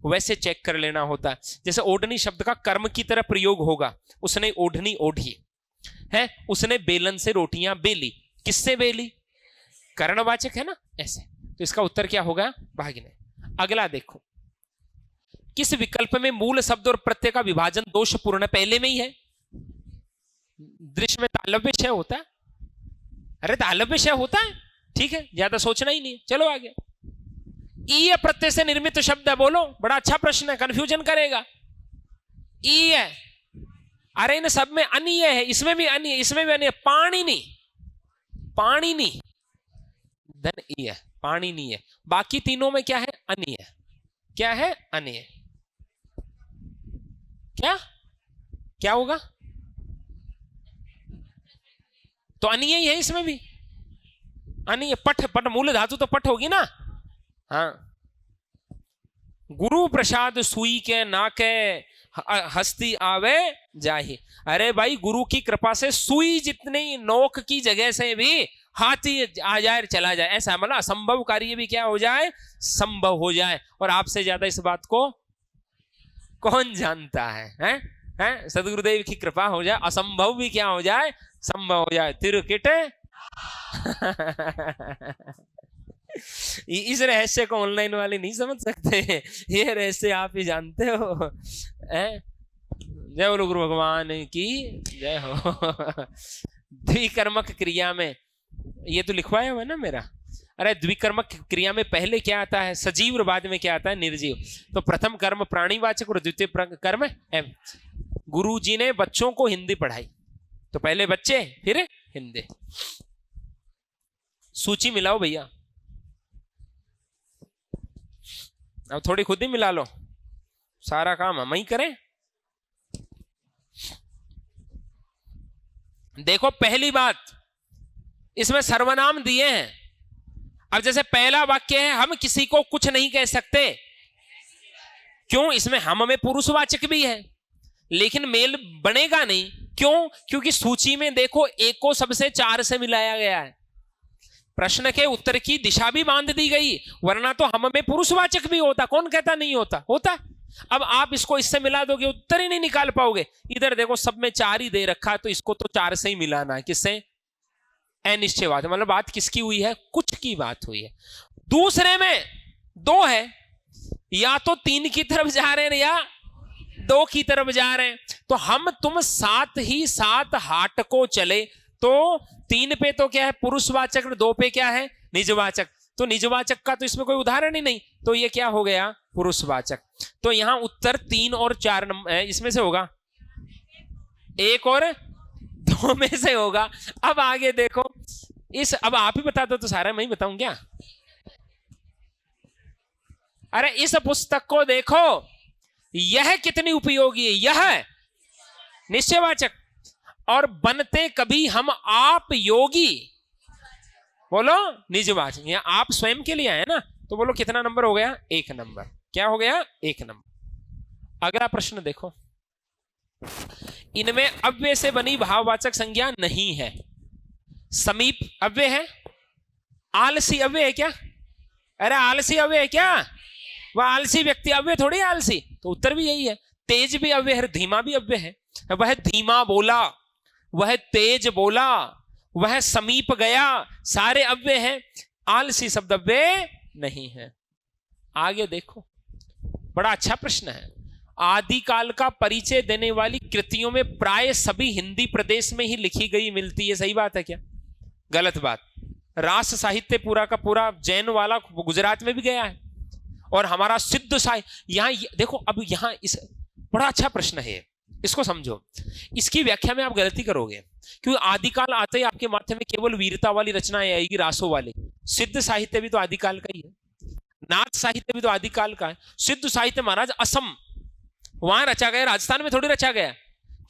वैसे चेक कर लेना होता है। जैसे ओढ़नी शब्द का कर्म की तरह प्रयोग होगा, उसने ओढ़नी ओढ़ी है, उसने बेलन से रोटियां बेली, किससे बेली? कर्णवाचक है ना, ऐसे। तो इसका उत्तर क्या होगा? भागने। अगला देखो, किस विकल्प में मूल शब्द और प्रत्यय का विभाजन दोषपूर्ण? पहले में ही है। दृश्य में तालव्य क्षय होता है। अरे तालव्य क्षय होता है, ठीक है, ज्यादा सोचना ही नहीं। चलो आगे। ई प्रत्यय से निर्मित शब्द है, बोलो। बड़ा अच्छा प्रश्न है, कंफ्यूजन करेगा। ई है, अरे इन सब में अनीय है, इसमें भी अनीय, इसमें भी अनीय। पाणिनि, पाणिनि धन ई है, पाणिनि है। बाकी तीनों में क्या है? अनीय। क्या है? अनीय। क्या क्या होगा? तो अनीय ही है इसमें भी, अनीय। पठ, पठ मूल धातु तो पठ होगी ना। हाँ। गुरु प्रसाद सुई के नाके हस्ती आवे जाही। अरे भाई, गुरु की कृपा से सुई जितनी नोक की जगह से भी हाथी आ जाए, चला जाए, ऐसा मतलब असंभव कार्य भी क्या हो जाए? संभव हो जाए। और आपसे ज्यादा इस बात को कौन जानता है? हैं? सदगुरुदेव की कृपा हो जाए, असंभव भी क्या हो जाए? संभव हो जाए। तिरकिट इस रहस्य को ऑनलाइन वाले नहीं समझ सकते, ये रहस्य आप ही जानते हो। जय बोलो गुरु भगवान की जय हो। द्विकर्मक क्रिया में, ये तो लिखवाया हुआ है ना मेरा। अरे द्विकर्मक क्रिया में पहले क्या आता है? सजीव, और बाद में क्या आता है? निर्जीव। तो प्रथम कर्म प्राणीवाचक और द्वितीय कर्म एम। गुरु जी ने बच्चों को हिंदी पढ़ाई, तो पहले बच्चे फिर हिंदी। सूची मिलाओ भैया, अब थोड़ी खुद ही मिला लो, सारा काम हम ही करें। देखो, पहली बात, इसमें सर्वनाम दिए हैं। अब जैसे पहला वाक्य है, हम किसी को कुछ नहीं कह सकते। क्यों? इसमें हम में पुरुषवाचक भी है, लेकिन मेल बनेगा नहीं। क्यों? क्योंकि सूची में देखो, एक को सबसे 4 से मिलाया गया है। प्रश्न के उत्तर की दिशा भी बांध दी गई, वरना तो हम में पुरुषवाचक भी होता। कौन कहता नहीं होता? होता। अब आप इसको इससे मिला दोगे, उत्तर ही नहीं निकाल पाओगे। इधर देखो, सब में 4 ही दे रखा, तो इसको तो 4 से ही मिलाना है। किससे? अनिश्चय बात, मतलब बात किसकी हुई है? कुछ की बात हुई है। दूसरे में 2 है, या तो 3 की तरफ जा रहे हैं या 2 की तरफ जा रहे हैं। तो हम तुम साथ ही साथ हाट को चले, तो 3 पे तो क्या है? पुरुषवाचक, 2 पे क्या है? निजवाचक। तो निजवाचक का तो इसमें कोई उदाहरण ही नहीं, तो ये क्या हो गया? पुरुषवाचक। तो यहां उत्तर 3 और 4 नंबर इसमें से होगा, 1 और 2 में से होगा। अब आगे देखो, अब आप ही बता दो तो सारा मैं ही बताऊं क्या? अरे इस पुस्तक को देखो, यह कितनी उपयोगी है। यह निश्चयवाचक, और बनते कभी हम आप योगी, बोलो निजवाचक। यहां आप स्वयं के लिए आए ना, तो बोलो कितना नंबर हो गया? 1 नंबर। क्या हो गया? 1 नंबर। अगला प्रश्न देखो, इनमें अव्यय से बनी भाववाचक संज्ञा नहीं है। समीप अव्यय है, आलसी अव्यय है क्या? अरे आलसी अव्यय है क्या? वह आलसी व्यक्ति अव्यय थोड़ी आलसी। तो उत्तर भी यही है। तेज भी अव्यय है, धीमा भी अव्यय है। वह धीमा बोला, वह तेज बोला, वह समीप गया, सारे अव्यय हैं। आलसी शब्द अव्यय नहीं है। आगे देखो, बड़ा अच्छा प्रश्न है। आदिकाल का परिचय देने वाली कृतियों में प्राय सभी हिंदी प्रदेश में ही लिखी गई मिलती है। सही बात है क्या? गलत बात। रास साहित्य पूरा का पूरा जैन वाला गुजरात में भी गया है, और हमारा सिद्ध साहित्य यहां देखो। अब यहां इस बड़ा अच्छा प्रश्न है, इसको समझो। इसकी व्याख्या में आप गलती करोगे, क्योंकि आदिकाल आते ही आपके माथे में केवल वीरता वाली रचनाएं आएगी, रासों वाली। सिद्ध साहित्य भी तो आदिकाल का ही है, नाथ साहित्य भी तो आदिकाल का है। सिद्ध साहित्य महाराज असम वहां रचा गया, राजस्थान में थोड़ी रचा गया।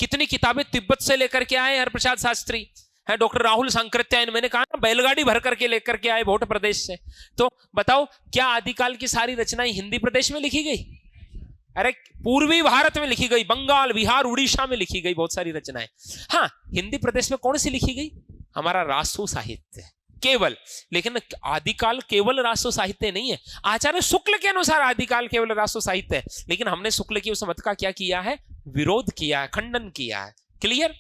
कितनी किताबें तिब्बत से लेकर के आए हरप्रसाद शास्त्री है, डॉक्टर राहुल सांकृत्यायन, मैंने कहा ना, बैलगाड़ी भर करके लेकर के आए भोट प्रदेश से। तो बताओ, क्या आदिकाल की सारी रचनाएं हिंदी प्रदेश में लिखी गई? अरे पूर्वी भारत में लिखी गई, बंगाल, बिहार, उड़ीसा में लिखी गई बहुत सारी रचनाएं। हाँ, हिंदी प्रदेश में कौन सी लिखी गई? हमारा रासो साहित्य केवल। लेकिन आदिकाल केवल रासो साहित्य नहीं है, आचार्य शुक्ल के अनुसार आदिकाल केवल रासो साहित्य है, लेकिन हमने शुक्ल की उस मत का क्या किया है? विरोध किया है, खंडन किया है। क्लियर?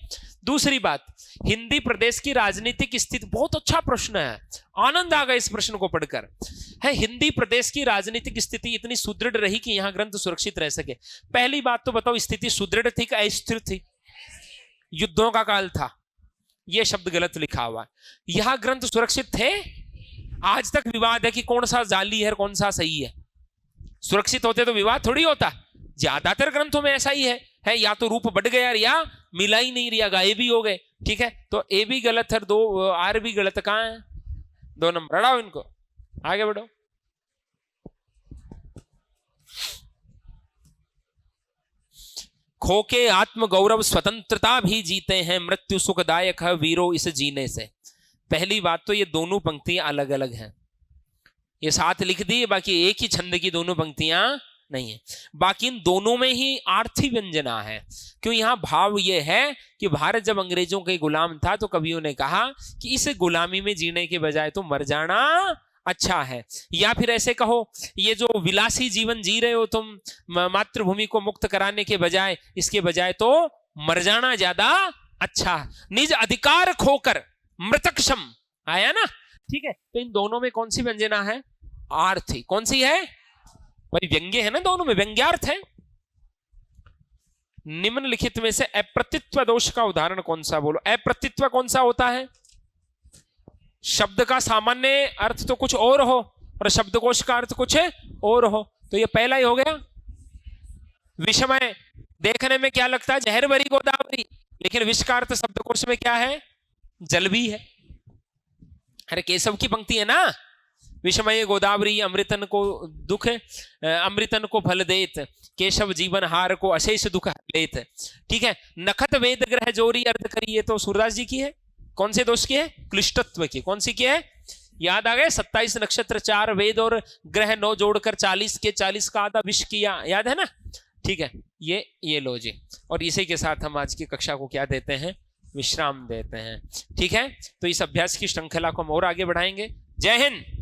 दूसरी बात, हिंदी प्रदेश की राजनीतिक स्थिति, बहुत अच्छा प्रश्न है, आनंद आ गया इस प्रश्न को पढ़कर। है हिंदी प्रदेश की राजनीतिक स्थिति इतनी सुदृढ़ रही कि यहां ग्रंथ सुरक्षित रह सके। पहली बात तो बताओ, स्थिति सुदृढ़ थी कि अस्थिर थी? युद्धों का काल था, यह शब्द गलत लिखा हुआ है। यह ग्रंथ सुरक्षित थे? आज तक विवाद है कि कौन सा जाली है कौन सा सही है। सुरक्षित होते तो विवाद थोड़ी होता। ज्यादातर ग्रंथों में ऐसा ही है या तो रूप बढ़ गया या मिला ही नहीं रिया, गायब भी हो गए। ठीक है, तो ए भी गलत है, दो आर भी गलत। कहां है 2 नंबर? हटाओ इनको, आगे बढ़ो। खोके आत्म गौरव स्वतंत्रता भी जीते हैं, मृत्यु सुखदायक है वीरो इस जीने से। पहली बात तो ये दोनों पंक्तियां अलग अलग हैं, ये साथ लिख दी, बाकी एक ही छंद की दोनों पंक्तियां नहीं है। बाकी इन दोनों में ही आर्थी व्यंजना है। क्यों? यहां भाव ये है कि भारत जब अंग्रेजों के गुलाम था तो कवियों ने कहा कि इस गुलामी में जीने के बजाय तो मर जाना अच्छा है। या फिर ऐसे कहो, ये जो विलासी जीवन जी रहे हो तुम, मातृभूमि को मुक्त कराने के बजाय, इसके बजाय तो मर जाना ज्यादा अच्छा है। निज अधिकार खोकर मृतक्षम, आया ना? ठीक है, तो इन दोनों में कौन सी व्यंजना है? आर्थी। कौन सी है भाई? व्यंग्य है ना, दोनों में व्यंग्यार्थ है। निम्नलिखित में से अप्रतित्व दोष का उदाहरण कौन सा? बोलो। अप्रतित्व कौन सा होता है? शब्द का सामान्य अर्थ तो कुछ और हो और शब्दकोश का अर्थ कुछ और हो, तो ये पहला ही हो गया। विषमय देखने में क्या लगता है? जहर भरी गोदावरी, लेकिन विष का अर्थ शब्दकोश में क्या है? जल भी है। अरे केशव की पंक्ति है ना, विषमय गोदावरी अमृतन को दुख, अमृतन को फल देत, केशव जीवन हार को अशेष दुख लेत। ठीक है, नखत वेद ग्रह जोरी अर्थ करिए, तो सूरदास जी की है। कौन से दोष की है? क्लिष्टत्व की। कौन सी की है? याद आ गए? 27 नक्षत्र 4 वेद और ग्रह 9 जोड़कर 40 के 40 का आधा विष किया, याद है ना? ठीक है, ये लो जी। और इसी के साथ हम आज की कक्षा को क्या देते हैं? विश्राम देते हैं। ठीक है, तो इस अभ्यास की श्रृंखला को हम और आगे बढ़ाएंगे। जय हिंद।